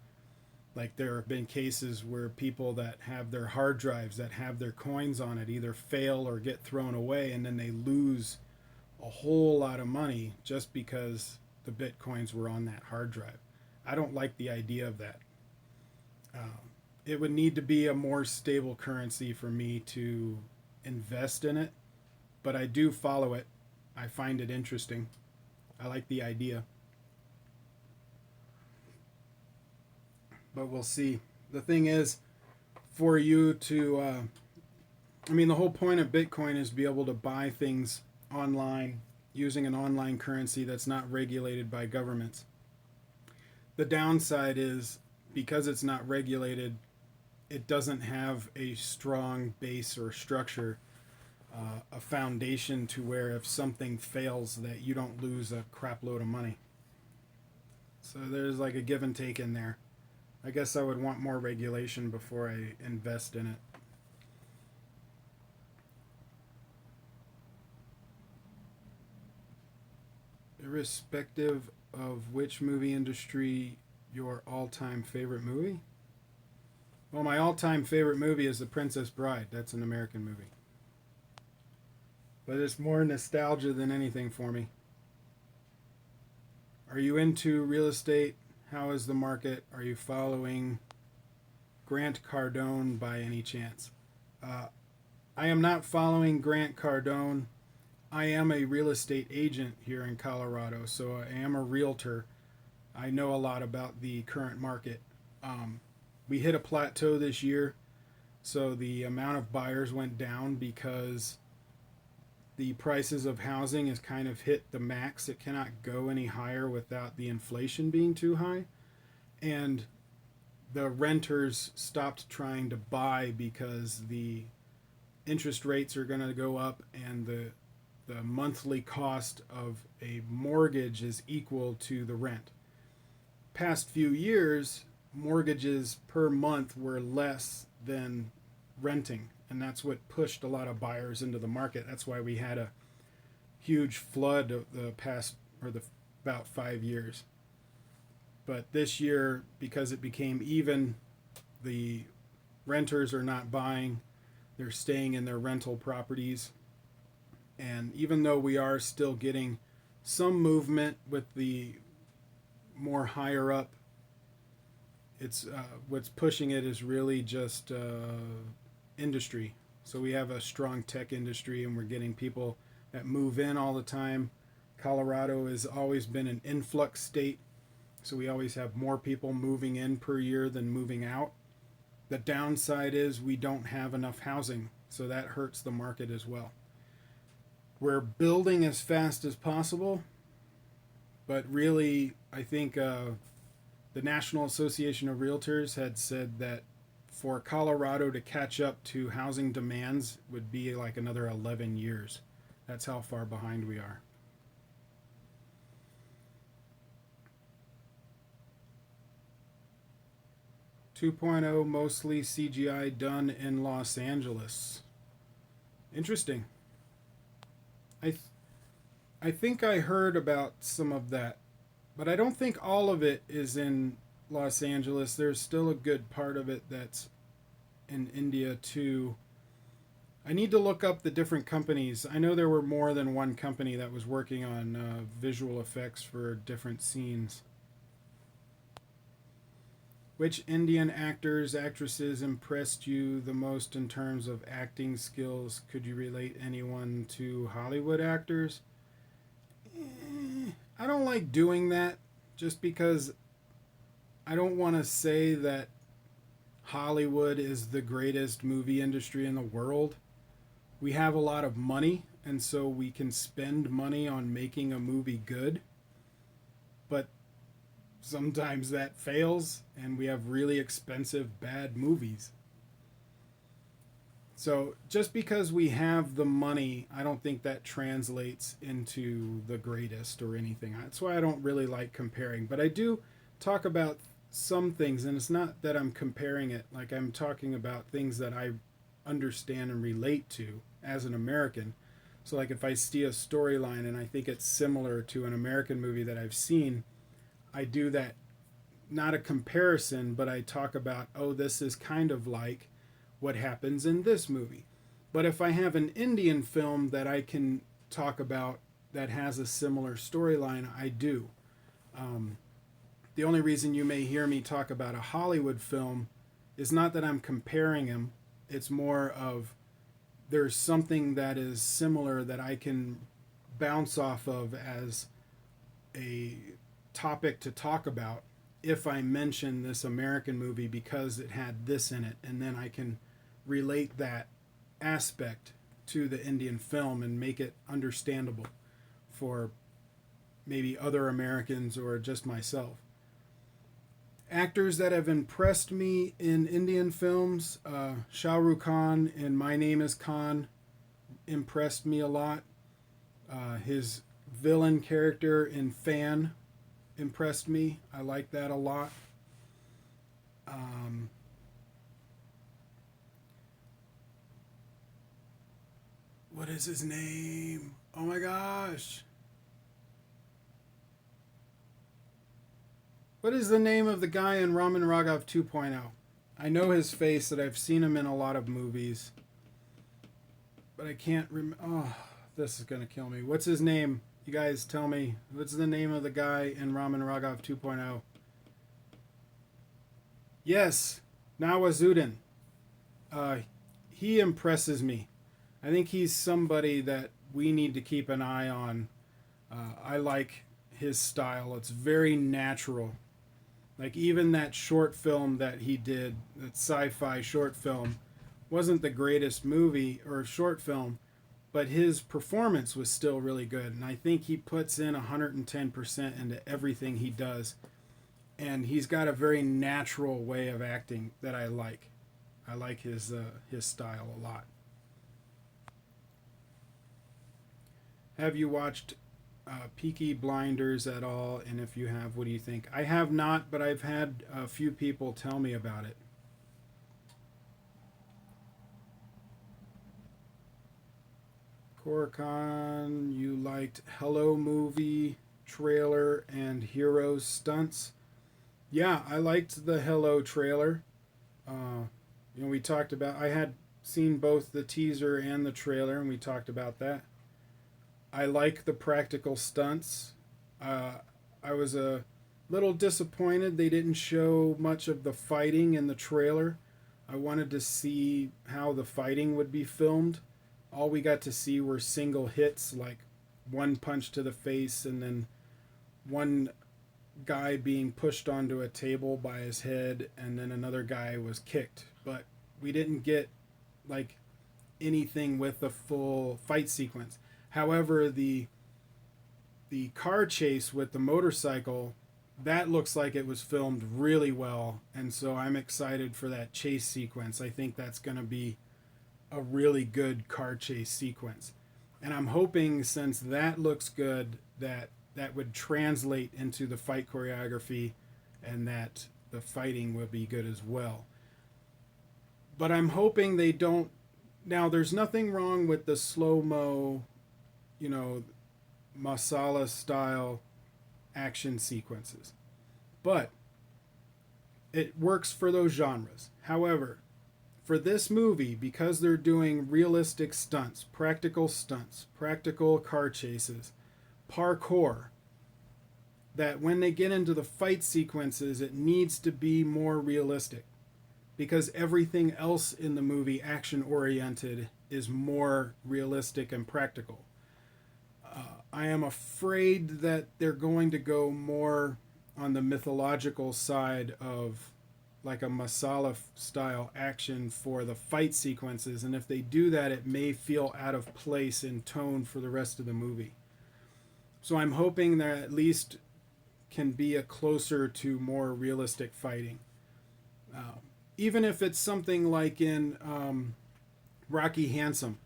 Like there have been cases where people that have their hard drives that have their coins on it either fail or get thrown away, and then they lose a whole lot of money just because the bitcoins were on that hard drive. I don't like the idea of that. It would need to be a more stable currency for me to invest in it, but I do follow it. I find it interesting. I like the idea. But we'll see. The thing is, for you to, I mean, the whole point of Bitcoin is to be able to buy things online using an online currency that's not regulated by governments. The downside is because it's not regulated, it doesn't have a strong base or structure, a foundation to where if something fails that you don't lose a crap load of money. So there's like a give and take in there. I guess I would want more regulation before I invest in it. Irrespective of which movie industry your all-time favorite movie? Well, my all-time favorite movie is The Princess Bride. That's an American movie. But it's more nostalgia than anything for me. Are you into real estate? How is the market? Are you following Grant Cardone by any chance? I am not following Grant Cardone. I am a real estate agent here in Colorado, so I am a realtor. I know a lot about the current market. We hit a plateau this year, so the amount of buyers went down because the prices of housing has kind of hit the max. It cannot go any higher without the inflation being too high. And the renters stopped trying to buy because the interest rates are going to go up and the monthly cost of a mortgage is equal to the rent. Past few years, mortgages per month were less than renting, and that's what pushed a lot of buyers into the market. That's why we had a huge flood of the past or the about 5 years. But this year, because it became even, the renters are not buying, they're staying in their rental properties. And even though we are still getting some movement with the more higher up, it's what's pushing it is really just industry. So we have a strong tech industry, and we're getting people that move in all the time. Colorado has always been an influx state, so we always have more people moving in per year than moving out. The downside is we don't have enough housing, so that hurts the market as well. We're building as fast as possible, but really, I think the National Association of Realtors had said that for Colorado to catch up to housing demands would be like another 11 years. That's how far behind we are. .0 mostly CGI done in Los Angeles. Interesting. I think I heard about some of that, but I don't think all of it is in Los Angeles. There's still a good part of it that's in India too. I need to look up the different companies. I know there were more than one company that was working on visual effects for different scenes. Which Indian actors, actresses impressed you the most in terms of acting skills? Could you relate anyone to Hollywood actors? I don't like doing that just because I don't want to say that Hollywood is the greatest movie industry in the world. We have a lot of money, and so we can spend money on making a movie good. But sometimes that fails, and we have really expensive, bad movies. So just because we have the money, I don't think that translates into the greatest or anything. That's why I don't really like comparing. But I do talk about some things, and it's not that I'm comparing it. Like, I'm talking about things that I understand and relate to as an American. So like if I see a storyline and I think it's similar to an American movie that I've seen, I do that not a comparison, but I talk about, oh, this is kind of like what happens in this movie. But if I have an Indian film that I can talk about that has a similar storyline, I do. Um, the only reason you may hear me talk about a Hollywood film is not that I'm comparing them, it's more of there's something that is similar that I can bounce off of as a topic to talk about if I mention this American movie because it had this in it, and then I can relate that aspect to the Indian film and make it understandable for maybe other Americans or just myself. Actors that have impressed me in Indian films, Shah Rukh Khan in My Name is Khan impressed me a lot. His villain character in Fan impressed me. I like that a lot. Um, what is his name? Oh my gosh. What is the name of the guy in Raman Raghav 2.0? I know his face, that I've seen him in a lot of movies, but I can't remember. Oh, this is going to kill me. What's his name? You guys tell me. What's the name of the guy in Raman Raghav 2.0? Yes, Nawazuddin. He impresses me. I think he's somebody that we need to keep an eye on. I like his style. It's very natural. Like even that short film that he did, that sci-fi short film, wasn't the greatest movie or short film, but his performance was still really good. And I think he puts in 110% into everything he does. And he's got a very natural way of acting that I like. I like his style a lot. Have you watched Peaky Blinders at all? And if you have, what do you think? I have not, but I've had a few people tell me about it. Koricon, you liked Hello Movie trailer and Heroes stunts. Yeah, I liked the Hello trailer. We talked about, I had seen both the teaser and the trailer, and we talked about that. I like the practical stunts. I was a little disappointed they didn't show much of the fighting in the trailer. I wanted to see how the fighting would be filmed. All we got to see were single hits, like one punch to the face and then one guy being pushed onto a table by his head, and then another guy was kicked. But we didn't get like anything with a full fight sequence. However, the car chase with the motorcycle, that looks like it was filmed really well, and so I'm excited for that chase sequence. I think that's going to be a really good car chase sequence. And I'm hoping, since that looks good, that would translate into the fight choreography and that the fighting will be good as well. But I'm hoping they don't. Now, there's nothing wrong with the slow-mo, masala style action sequences, but it works for those genres. However, for this movie, because they're doing realistic stunts, practical car chases, parkour, that when they get into the fight sequences, it needs to be more realistic, because everything else in the movie, action oriented, is more realistic and practical. I am afraid that they're going to go more on the mythological side of like a masala style action for the fight sequences, and if they do that, it may feel out of place in tone for the rest of the movie. So I'm hoping that at least can be a closer to more realistic fighting. Even if it's something like in Rocky Handsome,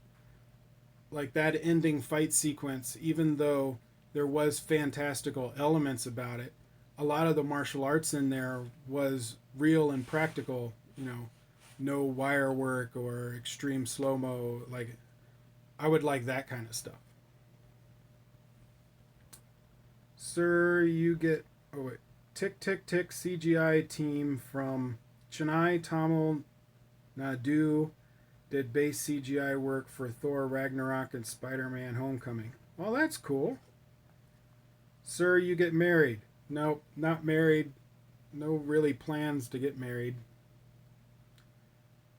like that ending fight sequence, even though there was fantastical elements about it, a lot of the martial arts in there was real and practical, no wire work or extreme slow-mo. Like, I would like that kind of stuff. Sir, you get... Oh, wait. Tick Tick Tick CGI team from Chennai, Tamil Nadu did base CGI work for Thor Ragnarok and Spider-Man Homecoming. Well, that's cool. Sir, you get married. Nope, not married. No really plans to get married.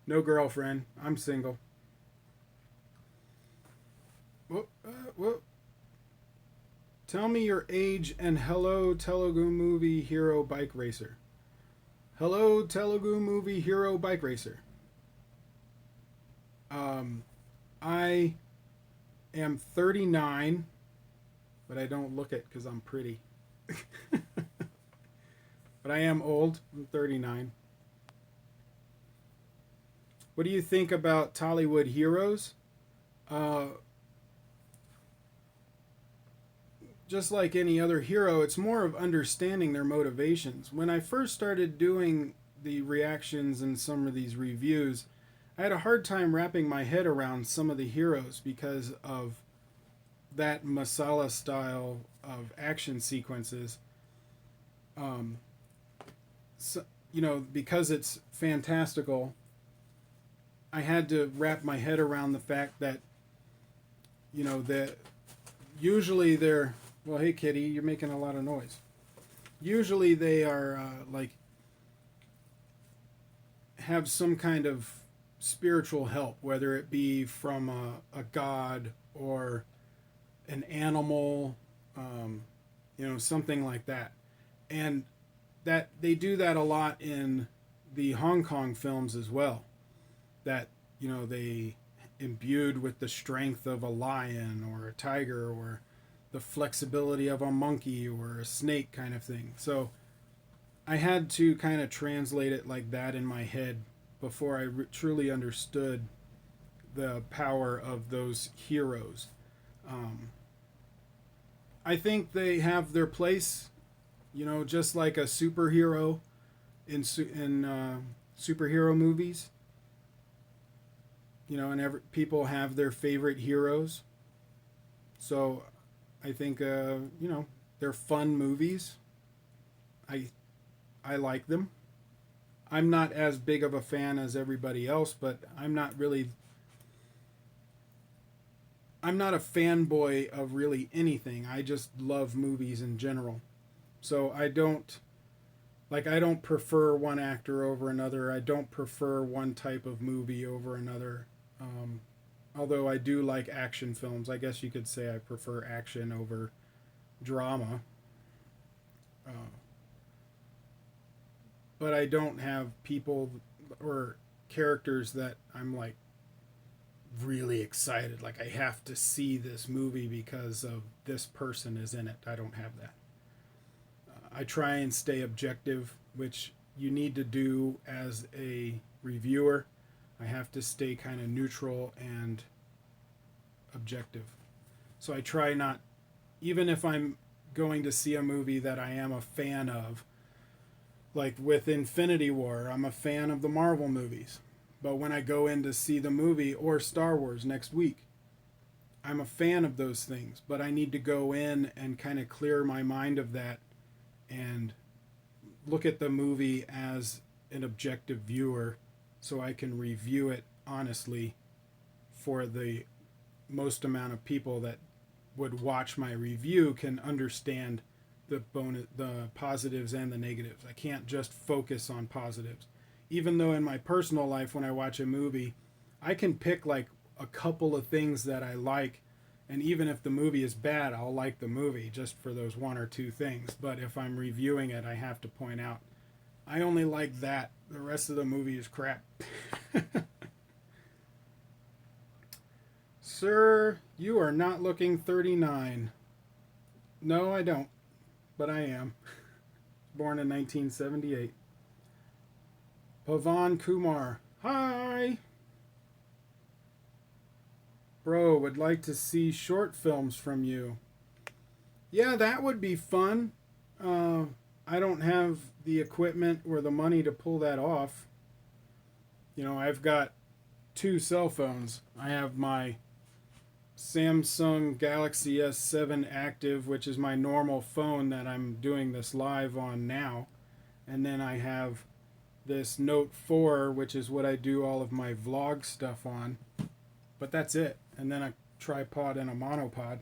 No girlfriend. I'm single. Whoop, whoop. Tell me your age and hello Telugu movie hero bike racer. Hello Telugu movie hero bike racer. I am 39, but I don't look it because I'm pretty. But I am old. I'm 39. What do you think about Tollywood heroes? Just like any other hero, it's more of understanding their motivations. When I first started doing the reactions and some of these reviews, I had a hard time wrapping my head around some of the heroes because of that masala style of action sequences. So, because it's fantastical, I had to wrap my head around the fact that, that usually they're, well, hey kitty, you're making a lot of noise. Usually they are have some kind of spiritual help, whether it be from a god or an animal, something like that. And that they do that a lot in the Hong Kong films as well. That, they imbued with the strength of a lion or a tiger or the flexibility of a monkey or a snake kind of thing. So I had to kind of translate it like that in my head before I truly understood the power of those heroes. I think they have their place, just like a superhero in superhero movies. And people have their favorite heroes. So I think, they're fun movies. I like them. I'm not as big of a fan as everybody else, but I'm not a fanboy of really anything. I just love movies in general. So I don't prefer one actor over another. I don't prefer one type of movie over another. Although I do like action films. I guess you could say I prefer action over drama. But I don't have people or characters that I'm like really excited. Like I have to see this movie because of this person is in it. I don't have that. I try and stay objective, which you need to do as a reviewer. I have to stay kind of neutral and objective. So I try not, even if I'm going to see a movie that I am a fan of, like with Infinity War, I'm a fan of the Marvel movies. But when I go in to see the movie or Star Wars next week, I'm a fan of those things. But I need to go in and kind of clear my mind of that and look at the movie as an objective viewer so I can review it honestly for the most amount of people that would watch my review can understand the positives and the negatives. I can't just focus on positives. Even though in my personal life when I watch a movie, I can pick like a couple of things that I like, and even if the movie is bad, I'll like the movie just for those one or two things. But if I'm reviewing it, I have to point out, I only like that. The rest of the movie is crap. Sir, you are not looking 39. No, I don't. But I am. Born in 1978. Pavan Kumar. Hi! Bro, would like to see short films from you. Yeah, that would be fun. I don't have the equipment or the money to pull that off. I've got 2 cell phones. I have my Samsung Galaxy S7 Active, which is my normal phone that I'm doing this live on now. And then I have this Note 4, which is what I do all of my vlog stuff on. But that's it. And then a tripod and a monopod.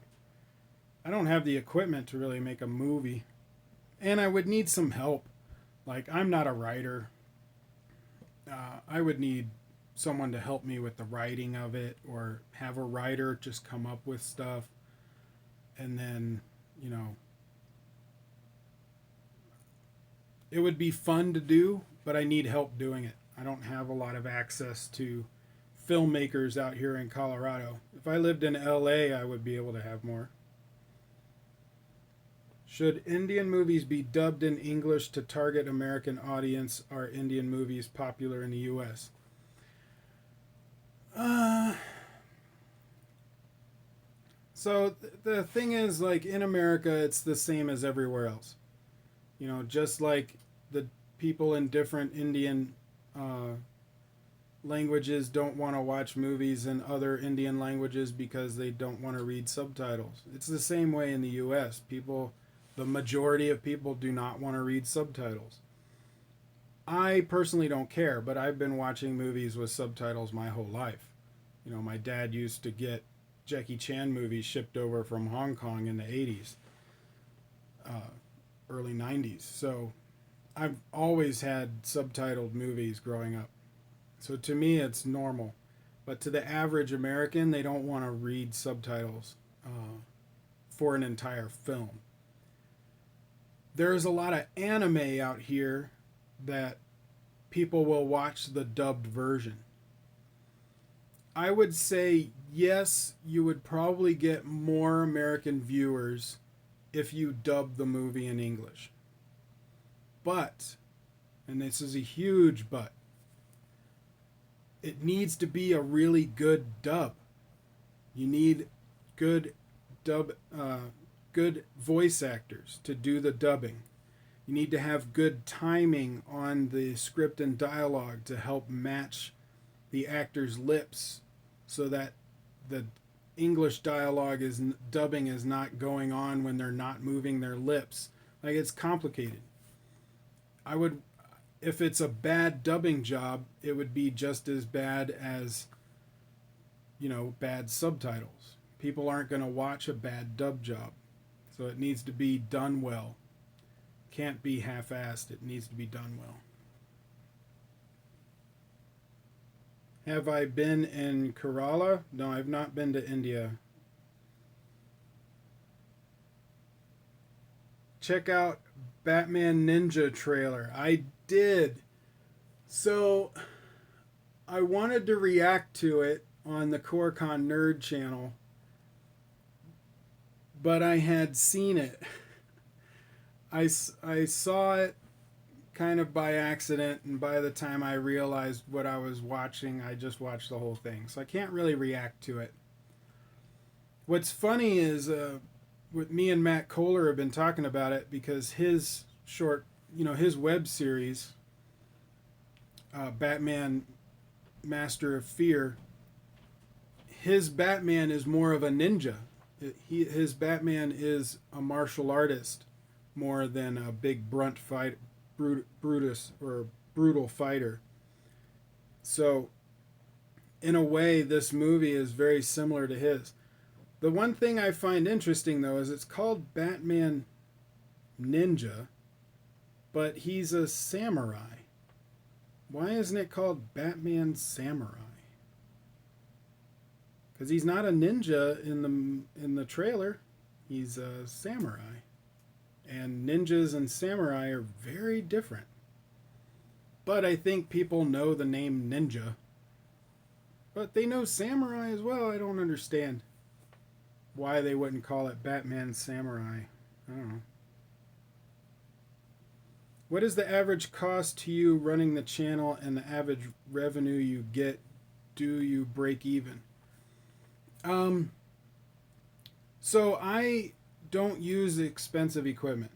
I don't have the equipment to really make a movie. And I would need some help. Like, I'm not a writer. I would need someone to help me with the writing of it, or have a writer just come up with stuff. And then, you know, it would be fun to do, but I need help doing it. I don't have a lot of access to filmmakers out here in Colorado. If I lived in LA, I would be able to have more. Should Indian movies be dubbed in English to target American audience? Are Indian movies popular in the U.S.? So the thing is, like, in America, it's the same as everywhere else. You know, just like the people in different Indian languages don't want to watch movies in other Indian languages because they don't want to read subtitles. It's the same way in the U.S. The majority of people do not want to read subtitles. I personally don't care, but I've been watching movies with subtitles my whole life. You know, my dad used to get Jackie Chan movies shipped over from Hong Kong in the 80s, early 90s. So I've always had subtitled movies growing up. So to me, it's normal. But to the average American, they don't want to read subtitles for an entire film. There's a lot of anime out here that people will watch the dubbed version. I would say yes, you would probably get more American viewers if you dub the movie in English. But, and this is a huge but, it needs to be a really good dub. You need good good voice actors to do the dubbing. You need to have good timing on the script and dialogue to help match the actors' lips so that the English dubbing is not going on when they're not moving their lips. Like, it's complicated. If it's a bad dubbing job, it would be just as bad as, you know, bad subtitles. People aren't going to watch a bad dub job. So it needs to be done well. Can't be half-assed. It needs to be done well. Have I been in Kerala? No, I've not been to India. Check out Batman Ninja trailer. I did. So I wanted to react to it on the Koricon Nerd channel, but I had seen it. I saw it kind of by accident, and by the time I realized what I was watching, I just watched the whole thing. So I can't really react to it. What's funny is with me and Matt Kohler have been talking about it because his his web series, Batman Master of Fear, his Batman is more of a ninja. His Batman is a martial artist more than a big brutal fighter. So in a way, this movie is very similar to his. The one thing I find interesting, though, is it's called Batman Ninja, but he's a samurai. Why isn't it called Batman Samurai? Because he's not a ninja in the trailer. He's a samurai. And ninjas and samurai are very different. But I think people know the name ninja. But they know samurai as well. I don't understand why they wouldn't call it Batman Samurai. I don't know. What is the average cost to you running the channel and the average revenue you get? Do you break even? So I don't use expensive equipment.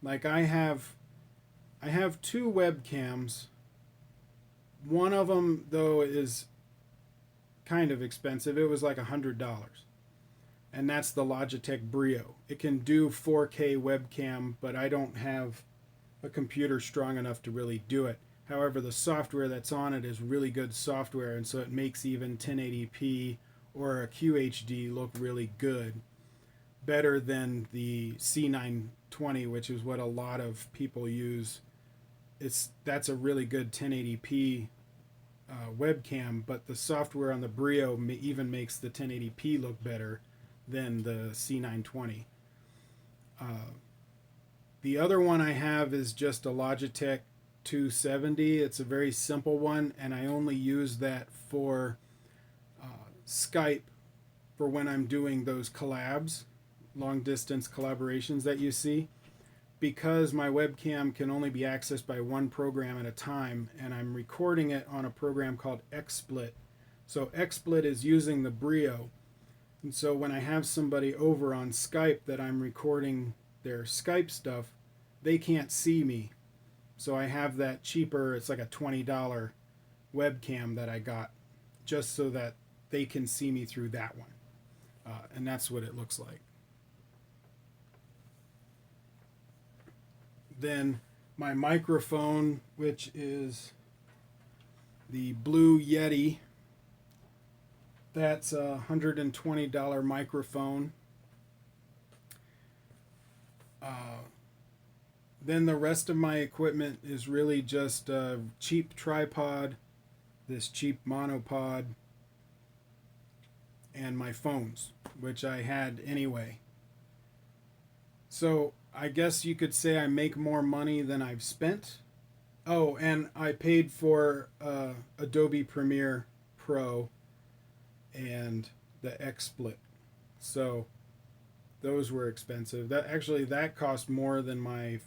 Like I have two webcams. One of them, though, is kind of expensive. It was like $100. and that's the Logitech Brio. It can do 4K webcam, but I don't have a computer strong enough to really do it. However, the software that's on it is really good software, and so it makes even 1080p or a QHD look really good, better than the C920, which is what a lot of people use. That's a really good 1080p webcam, but the software on the Brio even makes the 1080p look better than the C920. The other one I have is just a Logitech 270. It's a very simple one, and I only use that for Skype, for when I'm doing those collabs, long distance collaborations that you see, because my webcam can only be accessed by one program at a time, and I'm recording it on a program called XSplit. So XSplit is using the Brio, and so when I have somebody over on Skype that I'm recording their Skype stuff, they can't see me. So I have that cheaper, it's like a $20 webcam that I got, just so that they can see me through that one. And that's what it looks like. Then my microphone, which is the Blue Yeti, that's a $120 microphone. Then the rest of my equipment is really just a cheap tripod, this cheap monopod, and my phones, which I had anyway. So I guess you could say I make more money than I've spent. Oh, and I paid for Adobe Premiere Pro and the XSplit. So those were expensive. That cost more than my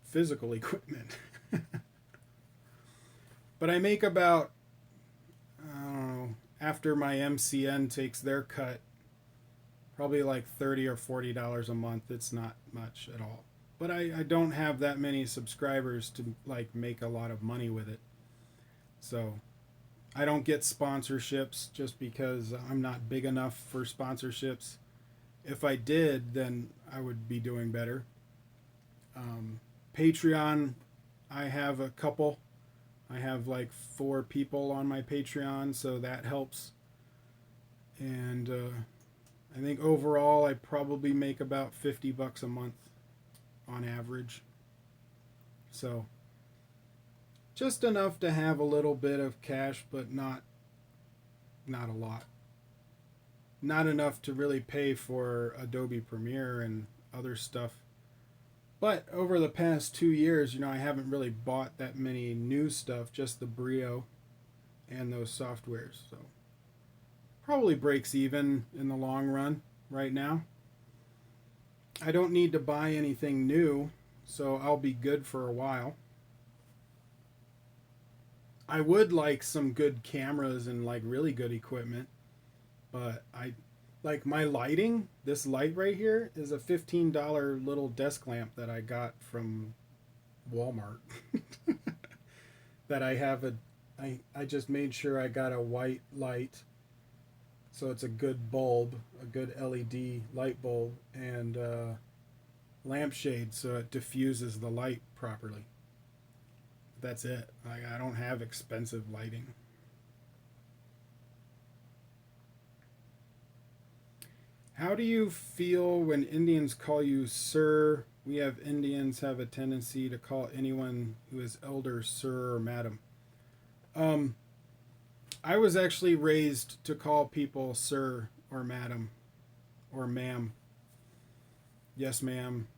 physical equipment. But I make about, I don't know, after my MCN takes their cut, probably like $30 or $40 a month. It's not much at all. But I don't have that many subscribers to like make a lot of money with it. So I don't get sponsorships just because I'm not big enough for sponsorships. If I did, then I would be doing better. Patreon, I have a couple. I have like 4 people on my Patreon, so that helps. And I think overall I probably make about $50 a month on average. So just enough to have a little bit of cash, but not a lot. Not enough to really pay for Adobe Premiere and other stuff. But over the past 2 years, I haven't really bought that many new stuff, just the Brio and those softwares. So probably breaks even in the long run right now. I don't need to buy anything new, so I'll be good for a while. I would like some good cameras and like really good equipment, but I like my lighting. This light right here is a $15 little desk lamp that I got from Walmart. That I have I just made sure I got a white light, so it's a good bulb, a good LED light bulb, and lampshade so it diffuses the light properly. That's it. I don't have expensive lighting. How do you feel when Indians call you sir? We have Indians have a tendency to call anyone who is elder sir or madam. I was actually raised to call people sir or madam or ma'am. Yes, ma'am.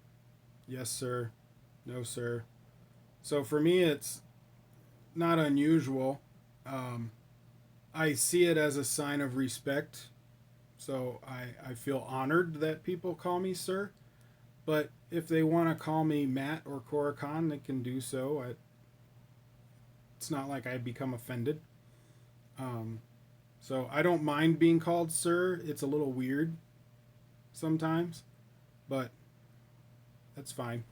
Yes, sir. No, sir. So for me, it's not unusual. I see it as a sign of respect. So I feel honored that people call me sir. But if they want to call me Matt or Koricon, they can do so. It's not like I become offended. So I don't mind being called sir. It's a little weird sometimes, but that's fine.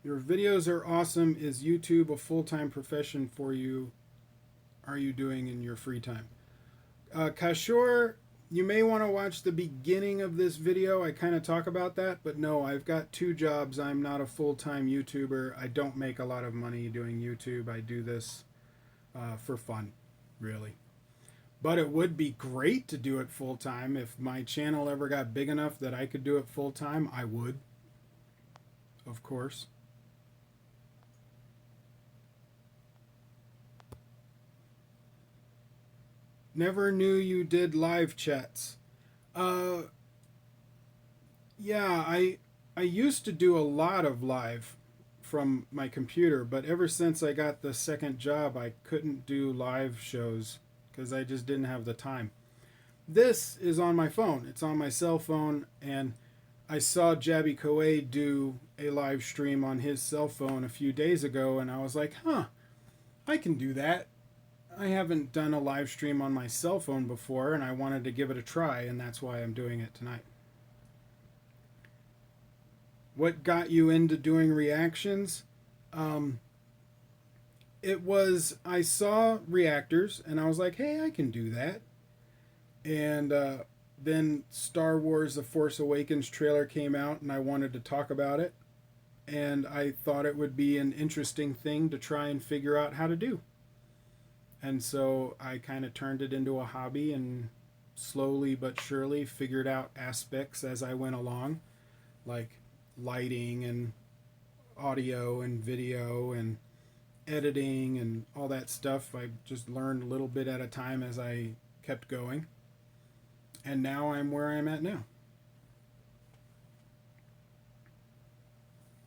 Your videos are awesome. Is YouTube a full-time profession for you? Are you doing in your free time? Kashore, You may want to watch the beginning of this video. I kind of talk about that, but no, I've got 2 jobs. I'm not a full-time YouTuber. I don't make a lot of money doing YouTube. I do this for fun, really. But it would be great to do it full-time. If my channel ever got big enough that I could do it full-time, I would, of course. Never knew you did live chats. Uh, yeah, I used to do a lot of live from my computer, but ever since I got the second job, I couldn't do live shows because I just didn't have the time. This is on my phone. It's on my cell phone, and I saw Jabby Koei do a live stream on his cell phone a few days ago, and I was like, huh, I can do that. I haven't done a live stream on my cell phone before, and I wanted to give it a try, and that's why I'm doing it tonight. What got you into doing reactions? It was, I saw reactors, and I was like, hey, I can do that. And then Star Wars The Force Awakens trailer came out, and I wanted to talk about it. And I thought it would be an interesting thing to try and figure out how to do. And so I kind of turned it into a hobby and slowly but surely figured out aspects as I went along, like lighting and audio and video and editing and all that stuff. I just learned a little bit at a time as I kept going. And now I'm where I'm at now.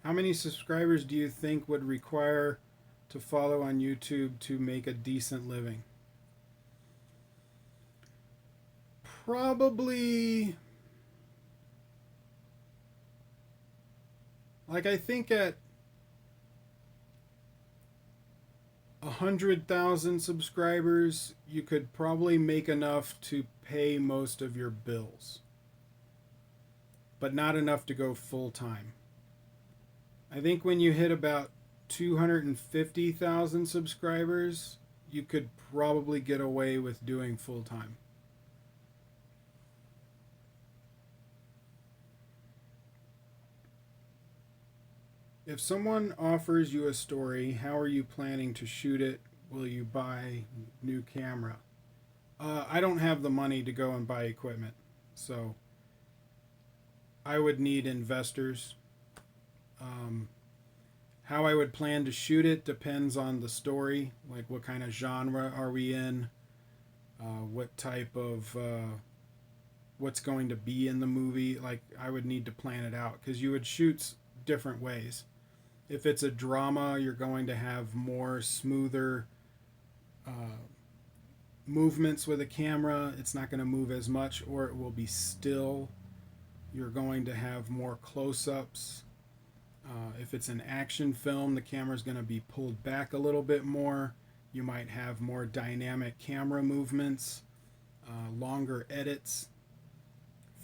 How many subscribers do you think would require to follow on YouTube to make a decent living? Probably, like, I think at 100,000 subscribers, you could probably make enough to pay most of your bills, but not enough to go full time. I think when you hit about 250,000 subscribers, you could probably get away with doing full time. If someone offers you a story, how are you planning to shoot it? Will you buy new camera? I don't have the money to go and buy equipment, so I would need investors. How I would plan to shoot it depends on the story, like what kind of genre are we in, what type of, what's going to be in the movie. Like, I would need to plan it out because you would shoot different ways. If it's a drama, you're going to have more smoother movements with a camera. It's not going to move as much, or it will be still. You're going to have more close-ups. If it's an action film, the camera's going to be pulled back a little bit more. You might have more dynamic camera movements, longer edits.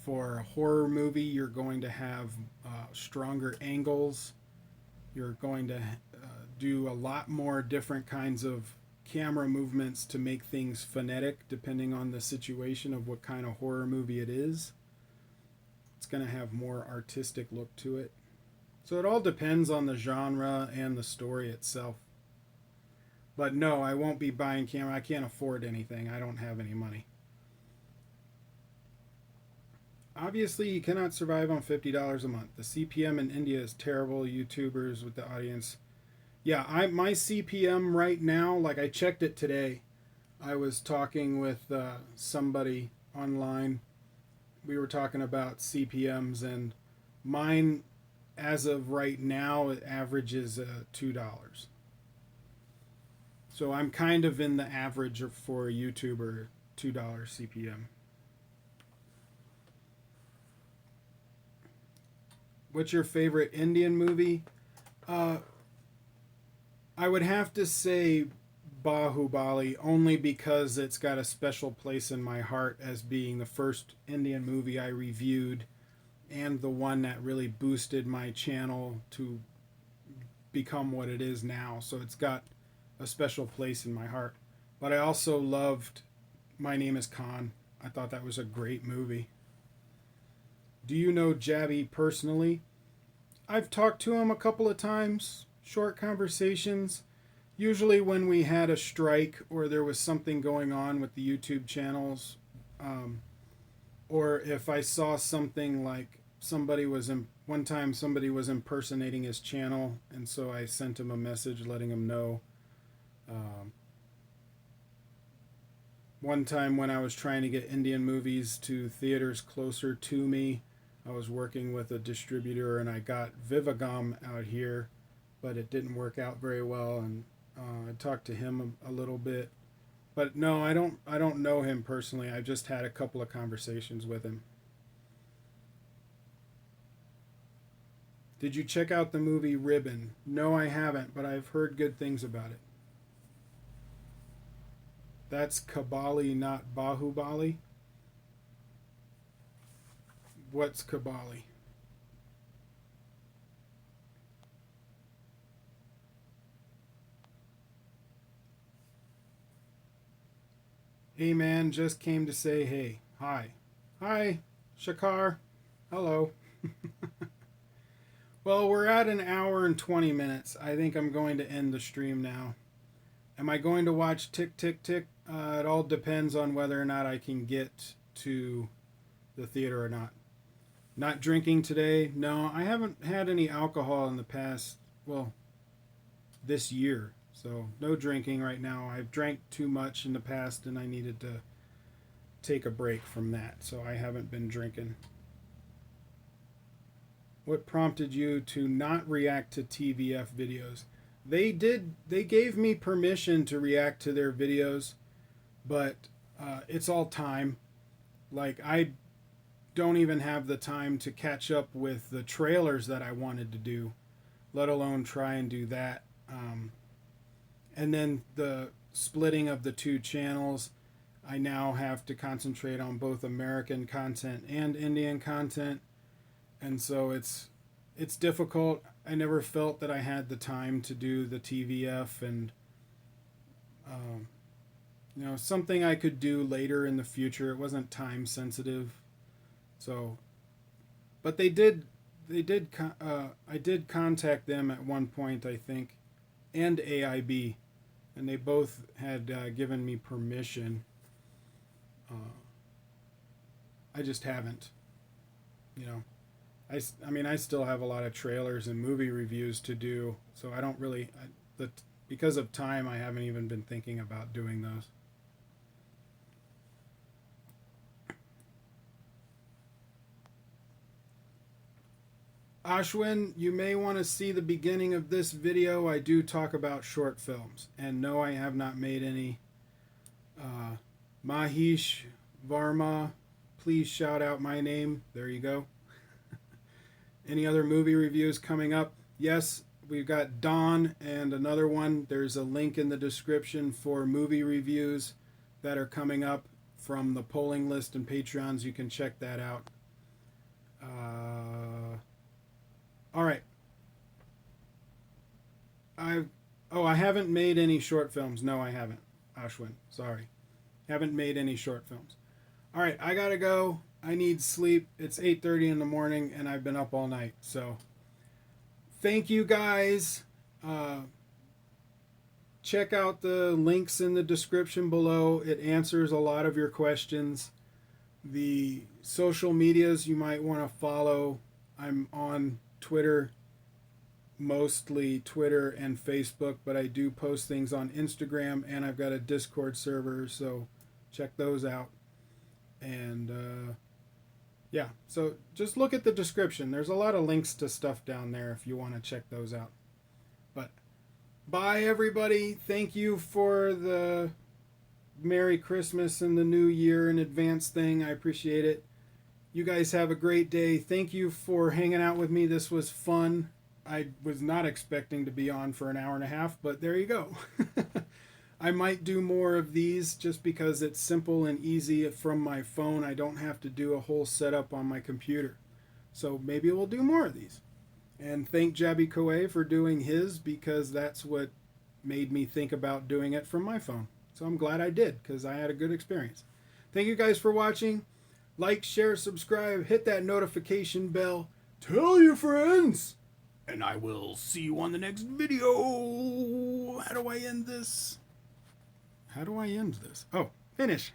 For a horror movie, you're going to have stronger angles. You're going to do a lot more different kinds of camera movements to make things phonetic, depending on the situation of what kind of horror movie it is. It's going to have more artistic look to it. So it all depends on the genre and the story itself. But no, I won't be buying camera. I can't afford anything. I don't have any money. Obviously, you cannot survive on $50 a month. The CPM in India is terrible. YouTubers with the audience. Yeah, my CPM right now, like, I checked it today. I was talking with somebody online. We were talking about CPMs, and mine, as of right now, it averages $2. So I'm kind of in the average for a YouTuber, $2 CPM. What's your favorite Indian movie? I would have to say Bahubali, only because it's got a special place in my heart as being the first Indian movie I reviewed and the one that really boosted my channel to become what it is now. So it's got a special place in my heart. But I also loved My Name is Khan. I thought that was a great movie. Do you know Jabby personally? I've talked to him a couple of times, short conversations. Usually when we had a strike or there was something going on with the YouTube channels, um, or if I saw something like one time somebody was impersonating his channel, and so I sent him a message letting him know. Um, One time when I was trying to get Indian movies to theaters closer to me, I was working with a distributor and I got Vivagam out here, but it didn't work out very well. And I talked to him a little bit, but no, I don't. I don't know him personally. I just had a couple of conversations with him. Did you check out the movie Ribbon? No, I haven't, but I've heard good things about it. That's Kabali, not Bahubali. What's Kabali? Hey man, just came to say hey. Hi. Hi, Shakar. Hello. Well, we're at an hour and 20 minutes. I think I'm going to end the stream now. Am I going to watch Tick Tick Tick? It all depends on whether or not I can get to the theater or not. Not drinking today. No, I haven't had any alcohol in the past, well, this year. So no drinking right now. I've drank too much in the past and I needed to take a break from that. So I haven't been drinking. What prompted you to not react to TVF videos? They gave me permission to react to their videos, but it's all time. Like, I don't even have the time to catch up with the trailers that I wanted to do, let alone try and do that. And then the splitting of the two channels, I now have to concentrate on both American content and Indian content, and so it's difficult. I never felt that I had the time to do the TVF, and um, something I could do later in the future. It wasn't time sensitive, so. But I did contact them at one point, I think, and AIB, and they both had given me permission. I just haven't, you know. I mean, I still have a lot of trailers and movie reviews to do, so I don't really, because of time, I haven't even been thinking about doing those. Ashwin, you may want to see the beginning of this video. I do talk about short films, and no, I have not made any. Mahish Varma, please shout out my name. There you go. Any other movie reviews coming up? Yes, we've got Dawn and another one. There's a link in the description for movie reviews that are coming up from the polling list and Patreons. You can check that out. All right. I haven't made any short films. No, I haven't. Ashwin, sorry. Haven't made any short films. All right, I gotta go. I need sleep. It's 8:30 in the morning and I've been up all night. So thank you guys. Check out the links in the description below. It answers a lot of your questions. The social medias you might want to follow. I'm on Twitter, mostly Twitter and Facebook, but I do post things on Instagram, and I've got a Discord server, so check those out. And yeah, so just look at the description. There's a lot of links to stuff down there if you want to check those out. But bye, everybody. Thank you for the Merry Christmas and the New Year in advance thing. I appreciate it. You guys have a great day. Thank you for hanging out with me. This was fun. I was not expecting to be on for an hour and a half, but there you go. I might do more of these just because it's simple and easy from my phone. I don't have to do a whole setup on my computer. So maybe we'll do more of these. And thank Jabby Koe for doing his, because that's what made me think about doing it from my phone. So I'm glad I did, because I had a good experience. Thank you guys for watching. Like, share, subscribe, hit that notification bell. Tell your friends. And I will see you on the next video. How do I end this? Oh, finish.